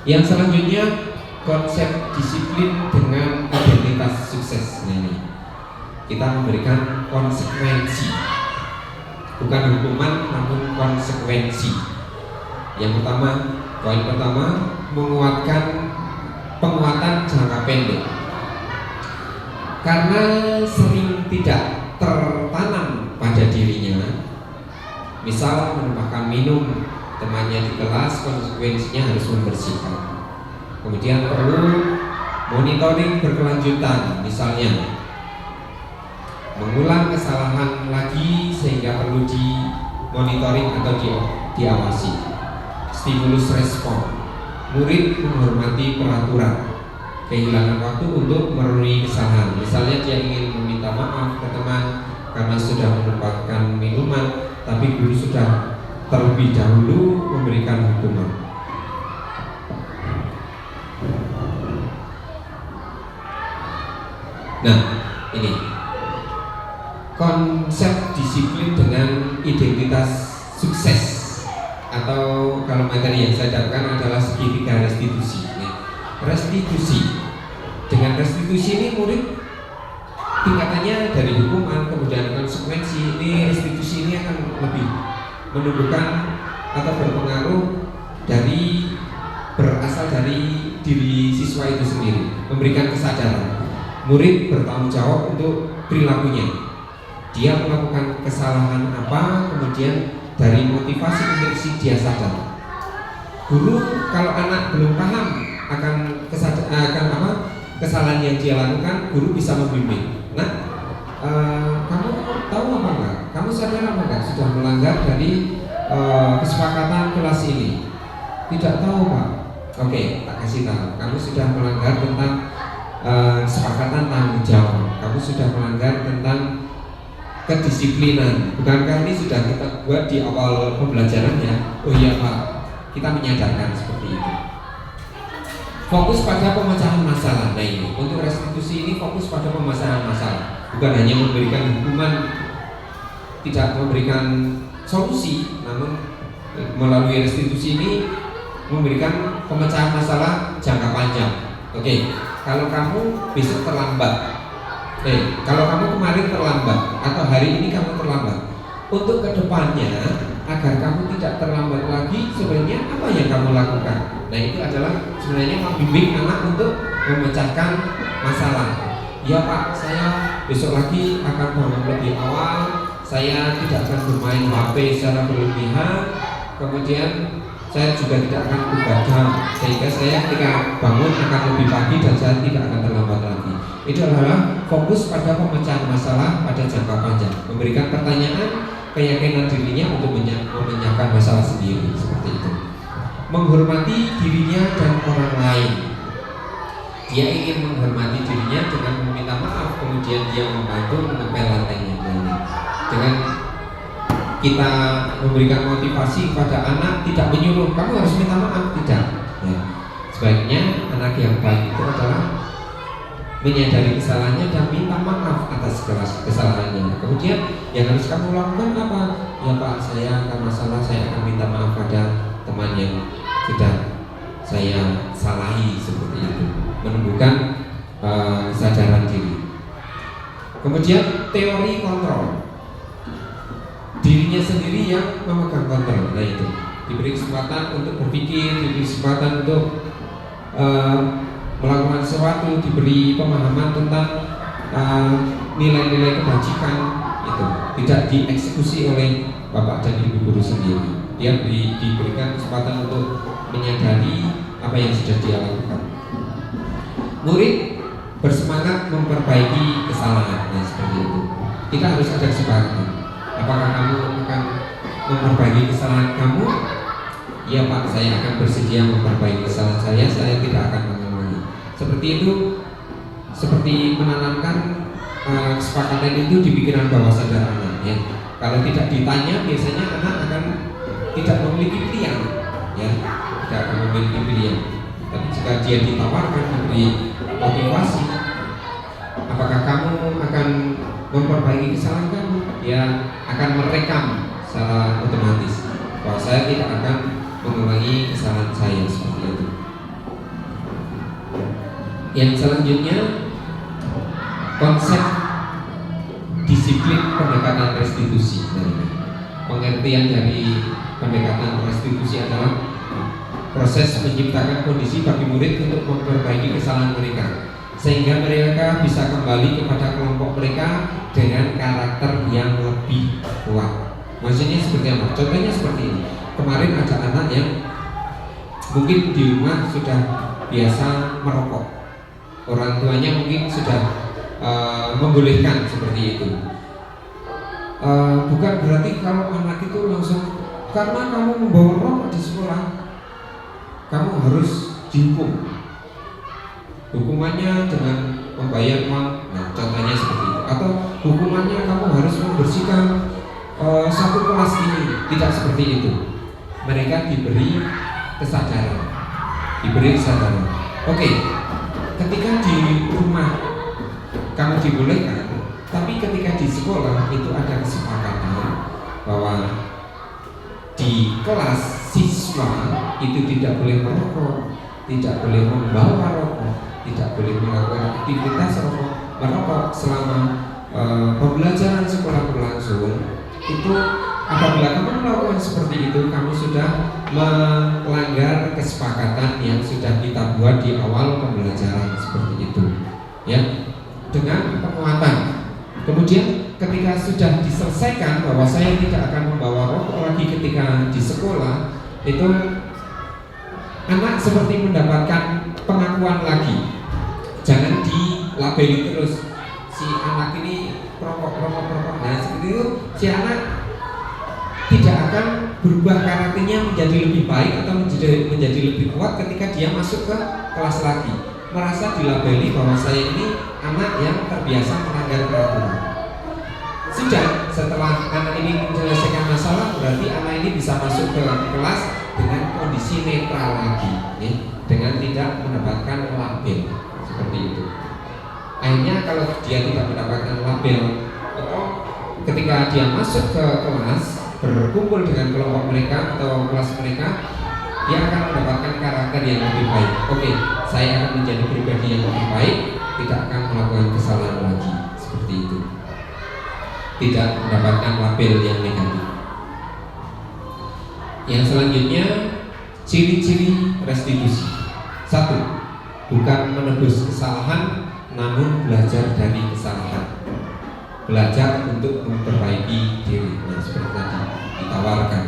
Yang selanjutnya, konsep disiplin dengan identitas sukses. Nah, ini kita memberikan konsekuensi, bukan hukuman namun konsekuensi. Yang pertama, poin pertama, penguatan jangka pendek. Karena sering tidak tertanam pada dirinya, misal menambahkan minum temannya di kelas, konsekuensinya harus membersihkan. Kemudian perlu monitoring berkelanjutan, misalnya mengulang kesalahan lagi sehingga perlu dimonitoring atau diawasi. Stimulus respon, murid menghormati peraturan, kehilangan waktu untuk memenuhi kesalahan. Misalnya dia ingin meminta maaf ke teman karena sudah menumpahkan minuman, tapi guru sudah terlebih dahulu memberikan hukuman. Nah, ini konsep disiplin dengan identitas sukses, atau kalau materi yang saya dapatkan adalah segitiga restitusi. Restitusi, dengan restitusi ini murid tingkatannya dari hukuman kemudian konsekuensi. Ini restitusi ini akan lebih menunjukkan atau berpengaruh berasal dari diri siswa itu sendiri, memberikan kesadaran. Murid bertanggung jawab untuk perilakunya. Dia melakukan kesalahan apa, kemudian dari motivasi intrinsik dia sadar. Guru kalau anak belum paham akan kesalahan yang dia lakukan, guru bisa membimbing. Nah, kamu tahu apa enggak? Kamu sadar apa enggak sudah melanggar dari kesepakatan kelas ini? Tidak tahu, Pak. Oke, tak kasih tahu. Kamu sudah melanggar tentang kesepakatan tanggung jawab. Kamu sudah melanggar tentang kedisiplinan. Bukankah ini sudah kita buat di awal pembelajarannya? Oh iya, Pak. Kita menyadarkan seperti itu. Fokus pada pemecahan masalah. Nah, ini untuk restitusi ini fokus pada pemecahan masalah, bukan hanya memberikan hukuman, tidak memberikan solusi, namun melalui restitusi ini memberikan pemecahan masalah jangka panjang. Oke, kalau kamu besok terlambat, kalau kamu kemarin terlambat atau hari ini kamu terlambat, untuk kedepannya agar kamu tidak terlambat lagi, sebenarnya apa yang kamu lakukan? Nah, itu adalah sebenarnya membimbing anak untuk memecahkan masalah. Ya Pak, saya besok lagi akan bangun lebih awal, saya tidak akan bermain HP secara berlebihan, kemudian saya juga tidak akan begadang, sehingga saya ketika bangun akan lebih pagi dan saya tidak akan terlambat lagi. Itu adalah fokus pada pemecahan masalah pada jangka panjang, memberikan pertanyaan, keyakinan dirinya untuk memecahkan masalah sendiri, seperti itu. Menghormati dirinya dan orang lain. Dia ingin menghormati dirinya dengan meminta maaf, kemudian dia membantu mengepel lantainya. Dengan kita memberikan motivasi kepada anak, tidak menyuruh kamu harus minta maaf, tidak. Ya. Sebaiknya anak yang baik itu adalah menyadari kesalahannya dan minta maaf atas kesalahannya. Kemudian yang harus kamu lakukan apa? Ya Pak, saya akan masalah, saya akan minta maaf pada teman yang sudah saya salahi, seperti itu. menumbuhkan kesadaran diri. Kemudian teori kontrol, dirinya sendiri yang memegang kontrol. Nah itu diberi kesempatan untuk berpikir, diberi kesempatan untuk melakukan sesuatu, diberi pemahaman tentang nilai-nilai kebajikan, itu tidak dieksekusi oleh bapak dan ibu guru sendiri. Dia diberikan kesempatan untuk menyadari apa yang sudah dia lakukan. Murid bersemangat memperbaiki kesalahan, nah seperti itu. Kita harus ada kesepakatan. Apakah kamu akan memperbaiki kesalahan kamu? Ya Pak, saya akan bersedia memperbaiki kesalahan saya tidak akan mengulangi. Seperti itu, seperti menanamkan kesepakatan itu di pikiran bawah sadar anak. Ya. Kalau tidak ditanya, biasanya anak akan tidak memiliki pilihan, ya, tidak akan memiliki pilihan. Tapi jika dia ditawarkan, diberi motivasi, apakah kamu akan memperbaiki kesalahan kamu? Dia akan merekam secara otomatis bahwa saya tidak akan mengulangi kesalahan saya, seperti itu. Yang selanjutnya, konsep disiplin pendekatan restitusi. Pengertian dari pendekatan restitusi adalah proses menciptakan kondisi bagi murid untuk memperbaiki kesalahan mereka, sehingga mereka bisa kembali kepada kelompok mereka dengan karakter yang lebih kuat. Maksudnya seperti apa? Contohnya seperti ini. Kemarin ada anak yang mungkin di rumah sudah biasa merokok, orang tuanya mungkin sudah membolehkan seperti itu. Bukan berarti kalau anak itu langsung karena kamu membawa rokok di sekolah kamu harus dihukum. Hukumannya dengan membayar uang, nah contohnya seperti itu. Atau hukumannya kamu harus membersihkan satu kelas ini, tidak seperti itu. Mereka diberi kesadaran, Oke, ketika di rumah kamu dibolehkan, tapi ketika di sekolah itu ada kesepakatan bahwa di kelas siswa itu tidak boleh merokok, tidak boleh membawa rokok, tidak boleh melakukan aktivitas merokok selama pembelajaran sekolah berlangsung. Itu apabila kamu melakukan seperti itu, kamu sudah melanggar kesepakatan yang sudah kita buat di awal pembelajaran, seperti itu, ya, dengan penguatan. Kemudian ketika sudah diselesaikan bahwa saya tidak akan membawa rokok lagi ketika di sekolah, itu anak seperti mendapatkan pengakuan lagi. Jangan dilabeli terus si anak ini perokok. Nah seperti itu si anak tidak akan berubah karakternya menjadi lebih baik atau menjadi lebih kuat ketika dia masuk ke kelas lagi, merasa dilabeli bahwa saya ini anak yang terbiasa melanggar peraturan. Sudah, setelah anak ini menyelesaikan masalah, berarti anak ini bisa masuk ke kelas dengan kondisi netral lagi, ya, dengan tidak mendapatkan label seperti itu. Akhirnya kalau dia tidak mendapatkan label, atau ketika dia masuk ke kelas berkumpul dengan kelompok mereka atau kelas mereka, dia akan mendapatkan karakter yang lebih baik. Oke, saya akan menjadi pribadi yang lebih baik, tidak akan melakukan kesalahan lagi, seperti itu. Tidak mendapatkan label yang negatif. Yang selanjutnya, ciri-ciri restitusi. 1. Bukan menebus kesalahan, namun belajar dari kesalahan. Belajar untuk memperbaiki diri. Nah, seperti tadi ditawarkan,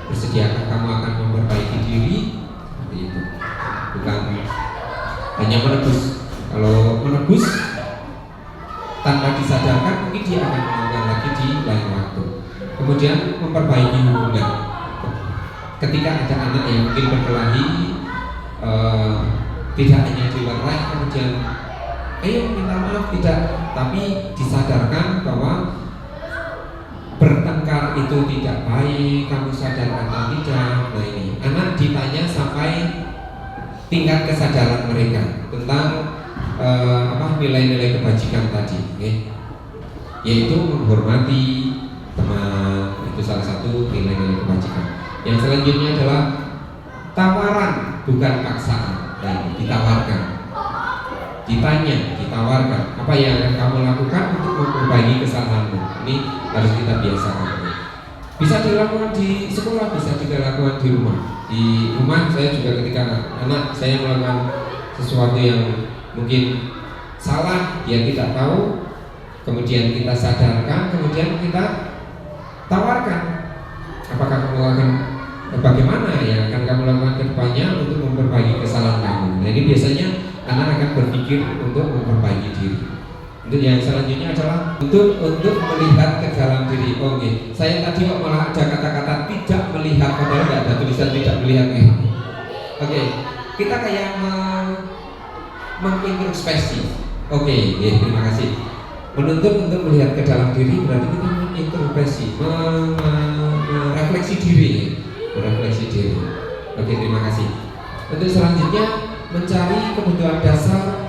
bersediakah kamu akan memperbaiki diri? Seperti itu. Bukan hanya menebus. Kalau menebus tanpa disadarkan, mungkin dia akan melakukan lagi di lain waktu. Kemudian memperbaiki hubungan. Ketika ada anak yang mungkin berkelahi, tidak hanya dilerai kemudian ayo minta maaf, tidak, tapi disadarkan bahwa bertengkar itu tidak baik, kamu sadar atau tidak. Nah ini anak ditanya sampai tingkat kesadaran mereka tentang nilai-nilai kebajikan tadi, yaitu menghormati teman, itu salah satu nilai-nilai kebajikan. Yang selanjutnya adalah tawaran, bukan paksaan. Nah, ditawarkan. ditanya, ditawarkan apa yang akan kamu lakukan untuk memperbaiki kesalahanmu. Ini harus kita biasakan. Bisa dilakukan di sekolah, bisa dilakukan di rumah. Di rumah saya juga ketika anak saya melakukan sesuatu yang mungkin salah, dia tidak tahu, kemudian kita sadarkan, kemudian kita tawarkan, apakah kamu akan bagaimana yang akan kamu lakukan ke depannya untuk memperbaiki kesalahan kamu. Nah, ini biasanya anak akan berpikir untuk memperbaiki diri. Untuk yang selanjutnya adalah untuk melihat ke dalam diri. Oke, saya tadi kok malah ada kata-kata tidak melihat, padahal tidak ada tulisan tidak melihat. Oke, kita kayak mengintrospeksi. Oke, terima kasih. Menuntut untuk melihat ke dalam diri berarti kita mengintrospeksi, merefleksi diri. Oke, terima kasih. Untuk selanjutnya mencari kebutuhan dasar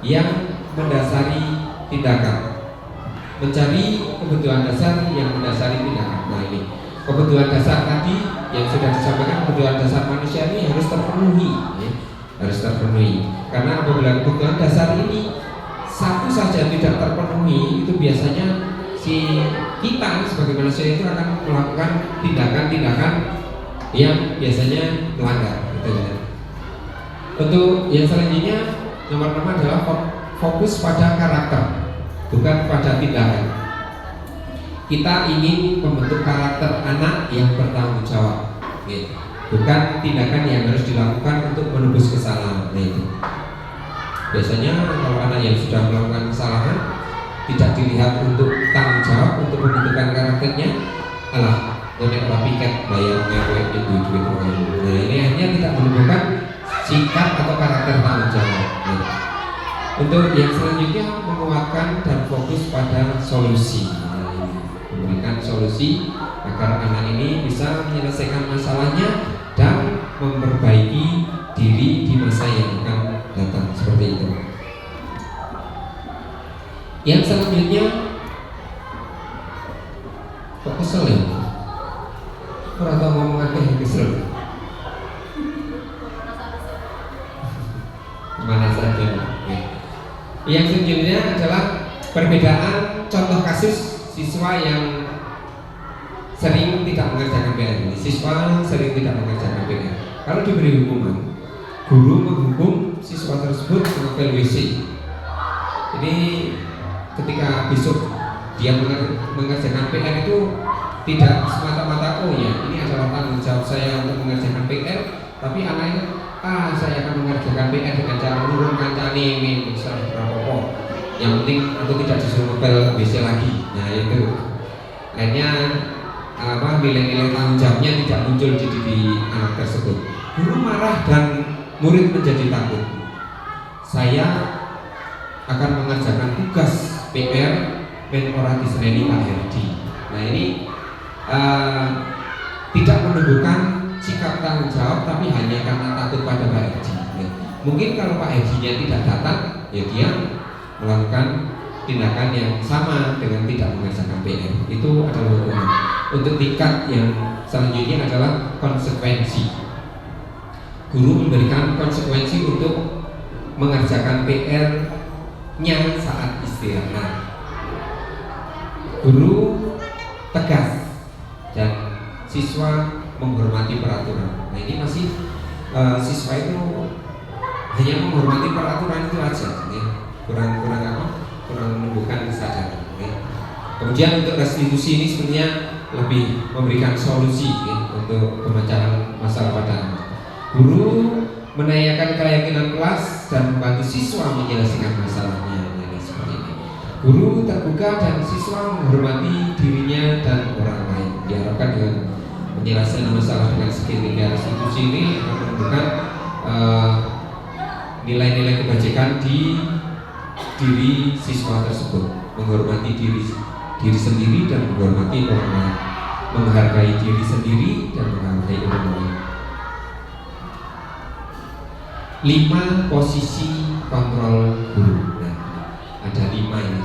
yang mendasari tindakan. Mencari kebutuhan dasar yang mendasari tindakan. Nah, ini kebutuhan dasar tadi yang sudah disampaikan, kebutuhan dasar manusia ini harus terpenuhi, ya. Harus terpenuhi. Karena apabila kebutuhan dasar ini satu saja tidak terpenuhi, itu biasanya si kita sebagai manusia itu akan melakukan tindakan-tindakan yang biasanya melanggar, gitu ya. Untuk yang selanjutnya nomor 6 adalah fokus pada karakter, bukan pada tindakan. Kita ingin membentuk karakter anak yang bertanggung jawab, gitu. Bukan tindakan yang harus dilakukan untuk menebus kesalahan. Nah, itu biasanya kalau anak yang sudah melakukan kesalahan tidak dilihat untuk tanggung jawab, untuk membentukkan karakternya, alah nenek piket bayar ngewek itu duit. Nah, ini akhirnya tidak menunjukkan sikap atau karakter tanggung jawab. Nah, untuk yang selanjutnya menguatkan dan fokus pada solusi. Nah, memberikan solusi agar anak ini bisa menyelesaikan masalahnya dan memperbaiki diri di masa yang akan datang, seperti itu. Yang selanjutnya kok kesel ya? Kurang tahu ngomong apa yang kesel. Kemana saja? Yang selanjutnya adalah perbedaan contoh kasus siswa yang sering tidak mengerjakan PR. Siswa sering tidak mengerjakan PR. Kalau diberi hukuman, guru menghukum siswa tersebut mengepel WC. Ini ketika besok dia mengerjakan PR itu tidak semata-mata oh ya ini adalah tanggung jawab saya untuk mengerjakan PR, tapi anaknya saya akan mengerjakan PR dengan cara menurunkan ini rapopo. Yang penting aku tidak disuruh ngepel WC lagi. Nah, itu akhirnya nilai-nilai tanggung jawabnya tidak muncul di diri anak tersebut. Guru marah dan murid menjadi takut. Saya akan mengerjakan tugas PR men ora diseneni Pak Herdi. Nah, ini tidak menunjukkan sikap tanggung jawab, tapi hanya karena takut pada Pak Herdi. Ya. Mungkin kalau Pak Herdinya tidak datang, ya dia melakukan tindakan yang sama dengan tidak mengerjakan PR. Itu adalah hukuman. Untuk tingkat yang selanjutnya adalah konsekuensi. Guru memberikan konsekuensi untuk mengerjakan PR-nya saat istirahat. Guru tegas dan siswa menghormati peraturan. Nah, ini masih siswa itu hanya menghormati peraturan itu aja, ya. Kurang menumbuhkan kesadaran. Ya. Kemudian untuk restitusi ini sebenarnya lebih memberikan solusi, ya, untuk pemecahan masalah pada anak. Guru menanyakan keyakinan kelas dan membantu siswa menyelesaikan masalahnya. Nah, seperti ini. Guru terbuka dan siswa menghormati dirinya dan orang lain. Diharapkan dengan penyelesaian masalah dengan segitiga restitusi ini akan menunjukkan nilai-nilai kebajikan di diri siswa tersebut, menghormati diri sendiri dan menghormati orang lain, menghargai diri sendiri dan menghargai orang lain. 5 posisi kontrol guru. Nah, ada 5 ini.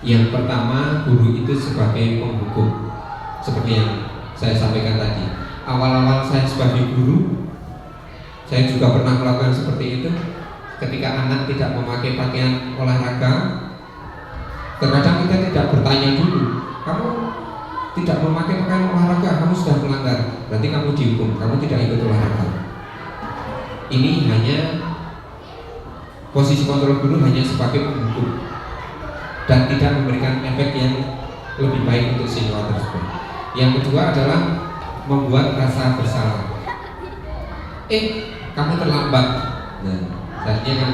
Yang pertama, guru itu sebagai penghukum. Seperti yang saya sampaikan tadi. Awal-awal saya sebagai guru, saya juga pernah melakukan seperti itu. ketika anak tidak memakai pakaian olahraga, terkadang kita tidak bertanya dulu, kamu tidak memakai pakaian olahraga, kamu sudah melanggar, berarti kamu dihukum, kamu tidak ikut olahraga. Ini hanya posisi kontrol guru hanya sebagai penghukum dan tidak memberikan efek yang lebih baik untuk siswa tersebut. Yang kedua adalah membuat rasa bersalah. Kamu terlambat. Nah, seharusnya kan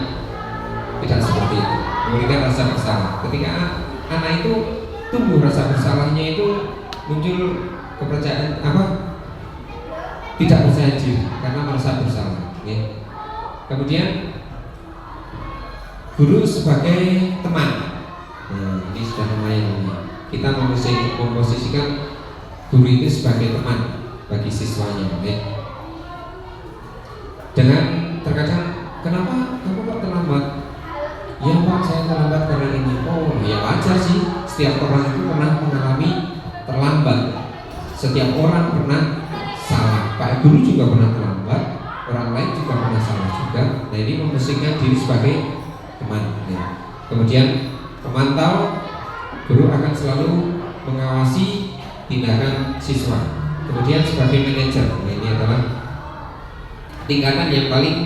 tidak seperti itu. Memberikan rasa bersalah. Ketika anak itu tumbuh rasa bersalahnya itu muncul kepercayaan tidak percaya diri karena merasa bersalah. Ya. Kemudian guru sebagai teman. Nah, ini sudah lumayan. Kita memposisikan guru itu sebagai teman bagi siswanya. Ya. Dengan terkadang, kenapa kamu kok terlambat? Ya Pak, saya terlambat karena ini. Oh ya wajar sih, setiap orang itu pernah mengalami terlambat. Setiap orang pernah salah. Pak guru juga pernah terlambat, orang lain juga pernah salah juga. Nah ini memposisikan diri sebagai teman. Ya. Kemudian pemantau, guru akan selalu mengawasi tindakan siswa. Kemudian sebagai manajer, nah ini adalah tingkatan yang paling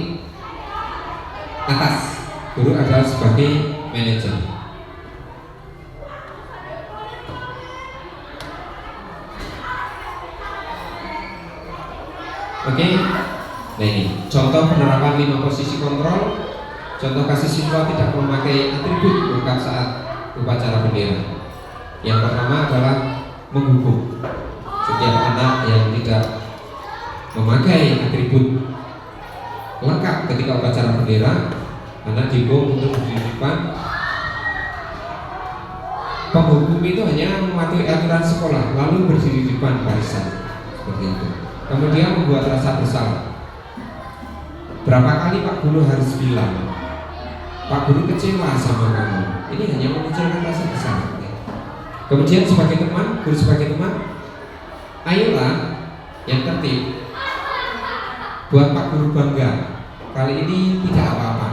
atas. Guru adalah sebagai manajer. Oke. Nah ini contoh penerapan 5 posisi kontrol. Contoh kasus siswa tidak memakai atribut lengkap saat upacara bendera. Yang pertama adalah menghukum setiap anak yang tidak memakai atribut lengkap ketika upacara bendera, anak dihukum untuk berdiri di depan. Penghukum itu hanya mematuhi aturan sekolah, lalu berdiri di depan barisan seperti itu. Kemudian membuat rasa bersalah. Berapa kali Pak Guru harus bilang, Pak Guru kecewa sama kamu. Ini hanya memunculkan rasa bersalah. Kemudian sebagai teman, guru sebagai teman, ayolah yang tertib, buat Pak Guru bangga. Kali ini tidak apa-apa.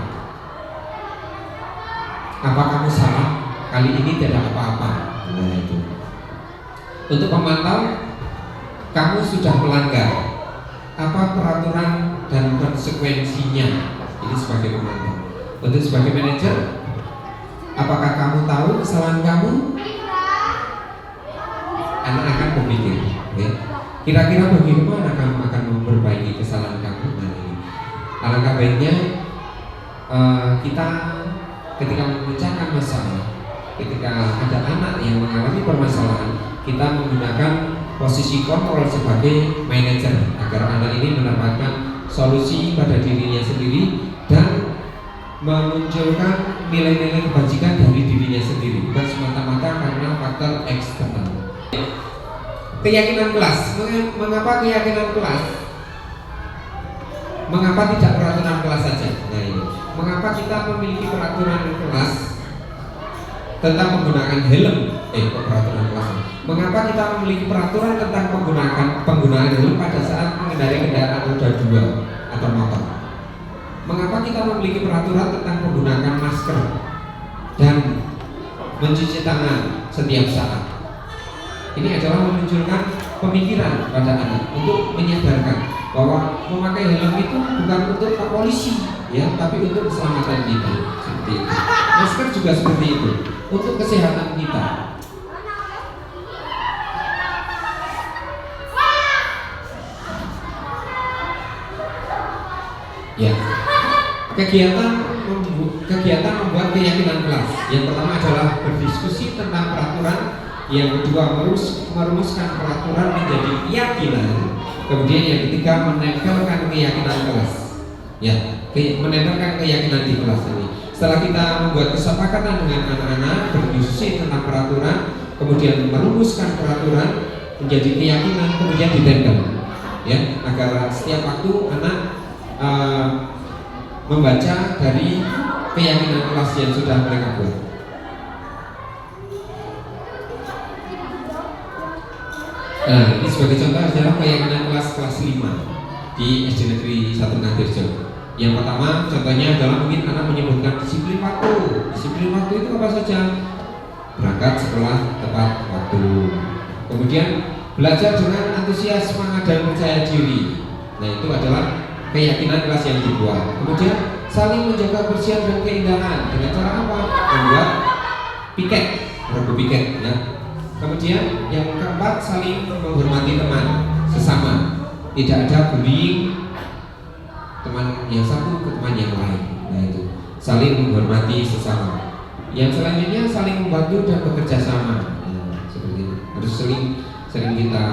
Apa kamu salah? Kali ini tidak apa-apa. Nah itu. Untuk pemantau, kamu sudah melanggar. Apa peraturan dan konsekuensinya? Ini sebagai pemantau. Untuk sebagai manajer, apakah kamu tahu kesalahan kamu? Anak akan berpikir, ya. Kira-kira bagaimana kamu akan memperbaiki kesalahan kamu? Nah ini. Alangkah baiknya kita ketika memecahkan masalah, ketika ada anak yang mengalami permasalahan, kita menggunakan posisi kontrol sebagai manajer agar anak ini mendapatkan solusi pada dirinya sendiri dan memunculkan nilai-nilai kebajikan dari dirinya sendiri, bukan semata-mata karena faktor eksternal. Keyakinan kelas. Mengapa keyakinan kelas? Mengapa tidak peraturan kelas saja? Nah ini. Mengapa kita memiliki peraturan kelas tentang menggunakan helm? Peraturan kelas. Mengapa kita memiliki peraturan tentang penggunaan helm pada saat mengendarai kendaraan roda 2 atau motor? Mengapa kita memiliki peraturan tentang menggunakan masker dan mencuci tangan setiap saat? Ini adalah memunculkan pemikiran pada anak untuk menyadarkan bahwa memakai helm itu bukan untuk Pak Polisi, ya, tapi untuk keselamatan kita. Seperti itu. Masker juga seperti itu, untuk kesehatan kita. Ya. Kegiatan membuat keyakinan kelas. Yang pertama adalah berdiskusi tentang peraturan. Yang kedua merumuskan peraturan menjadi keyakinan. Kemudian yang ketiga menempelkan keyakinan kelas. Ya, menempelkan keyakinan di kelas ini. Setelah kita membuat kesepakatan dengan anak-anak berdiskusi tentang peraturan, kemudian merumuskan peraturan menjadi keyakinan, kemudian ditempel. Ya, agar setiap waktu anak membaca dari keyakinan kelas yang sudah mereka buat. Nah, ini sebagai contoh adalah keyakinan kelas 5 di SD Negeri 1 Ngatirjo. Yang pertama contohnya adalah mungkin anak menyebutkan disiplin waktu. Disiplin waktu itu apa saja? Berangkat sekolah tepat waktu. Kemudian belajar dengan antusias, semangat dan percaya diri. Nah itu adalah keyakinan kelas yang dibuat. Kemudian saling menjaga kebersihan dan keindahan dengan cara apa? Membuat piket, regu piket ya. Kemudian yang keempat, saling menghormati teman sesama. Tidak ada bullying teman yang satu ke teman yang lain. Nah itu saling menghormati sesama. Yang selanjutnya saling membantu dan bekerja sama. Nah, seperti itu. Harus sering kita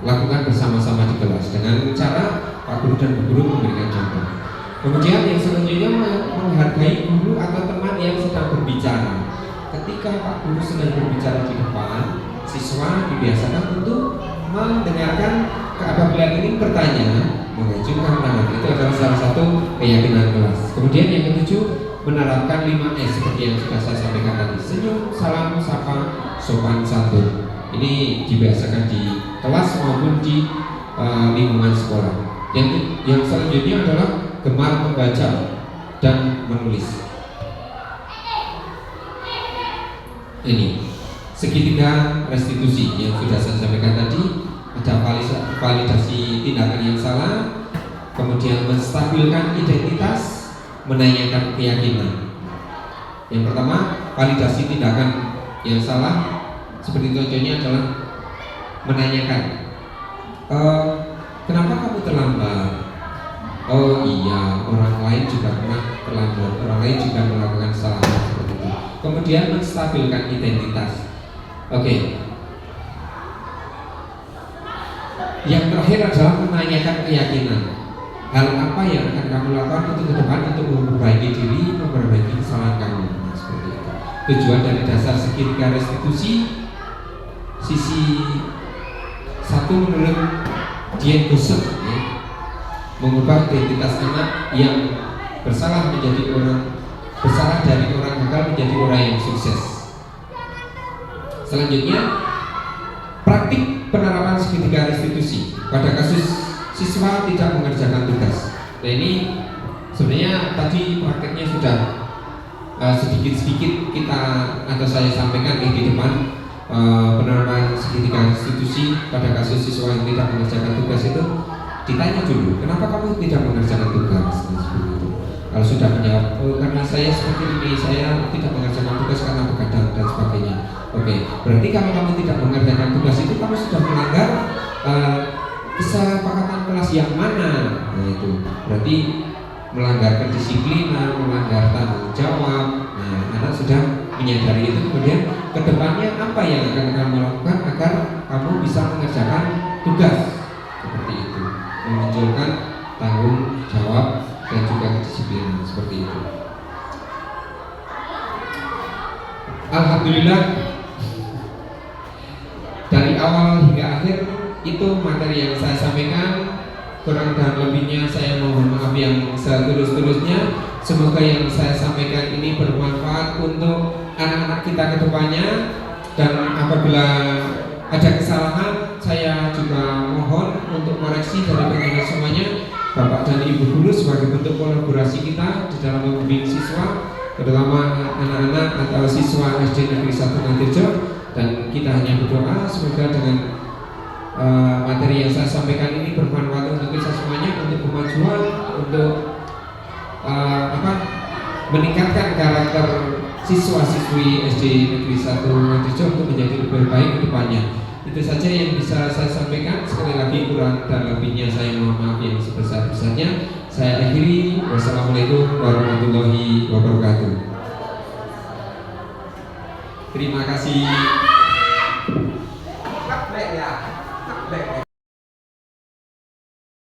lakukan bersama-sama di kelas dengan cara Pak Guru dan Bu Guru memberikan contoh. Kemudian yang selanjutnya menghargai guru atau teman yang sedang berbicara. Ketika Pak Guru sedang berbicara di depan, siswa dibiasakan untuk mendengarkan. Apabila ingin bertanya, mengajukan tangan. Itu adalah salah satu keyakinan kelas. Kemudian yang ketujuh, menerapkan 5S seperti yang sudah saya sampaikan tadi. Senyum, salam, sapa, sopan santun. Ini dibiasakan di kelas maupun di lingkungan sekolah. Yang selanjutnya adalah gemar membaca dan menulis. Ini segitiga restitusi yang sudah saya sampaikan tadi. Ada validasi tindakan yang salah, kemudian menstabilkan identitas, menanyakan keyakinan. Yang pertama, validasi tindakan yang salah, seperti contohnya adalah menanyakan, kenapa kamu terlambat? Oh iya, orang lain juga pernah terlambat, orang lain juga melakukan kesalahan seperti itu. Kemudian menstabilkan identitas. Oke. Yang terakhir adalah menanyakan keyakinan. Hal apa yang akan kamu lakukan untuk ke depan untuk memperbaiki diri, memperbaiki kesalahan kamu. Nah, seperti itu. Tujuan dari dasar segitiga restitusi, sisi satu menurut Dian Gosek, ya, mengubah identitas anak yang bersalah dari orang gagal menjadi orang yang sukses. Selanjutnya, praktik penerapan segitiga restitusi pada kasus siswa tidak mengerjakan tugas. Nah ini sebenarnya tadi prakteknya sudah sedikit-sedikit kita atau saya sampaikan di depan. Penerapan segitiga restitusi pada kasus siswa yang tidak mengerjakan tugas itu ditanya dulu, kenapa kamu tidak mengerjakan tugas? Nah, seperti itu. Kalau sudah menjawab, karena saya seperti ini, saya tidak mengerjakan tugas karena begadang dan sebagainya. Oke, berarti kalau kamu tidak mengerjakan tugas itu kamu sudah melanggar kesepakatan kelas yang mana? Nah itu berarti melanggar kedisiplinan, melanggar tanggung jawab. Nah, anak sudah menyadari itu. Kemudian kedepannya apa yang akan kamu lakukan agar kamu bisa mengerjakan tugas seperti itu, memunculkan tanggung jawab dan juga kedisiplinan seperti itu. Alhamdulillah, dari awal hingga akhir itu materi yang saya sampaikan. Kurang dan lebihnya saya mohon maaf yang setulus-tulusnya. Semoga yang saya sampaikan ini bermanfaat untuk anak-anak kita ke depannya. Dan apabila ada kesalahan, saya juga mohon untuk koreksi dari teman-teman semuanya, Bapak dan Ibu guru, sebagai bentuk kolaborasi kita di dalam membimbing siswa, terutama anak-anak atau siswa SD Negeri 1 Ngantirjo. Dan kita hanya berdoa semoga dengan materi yang saya sampaikan ini bermanfaat untuk kita semuanya, untuk kemajuan, untuk meningkatkan karakter siswa-siswi SD Negeri 1 Ngantirjo untuk menjadi lebih baik ke depannya. Itu saja yang bisa saya sampaikan. Sekali lagi kurang dan lebihnya saya mohon maaf yang sebesar-besarnya. Saya akhiri. Wassalamualaikum warahmatullahi wabarakatuh. Terima kasih.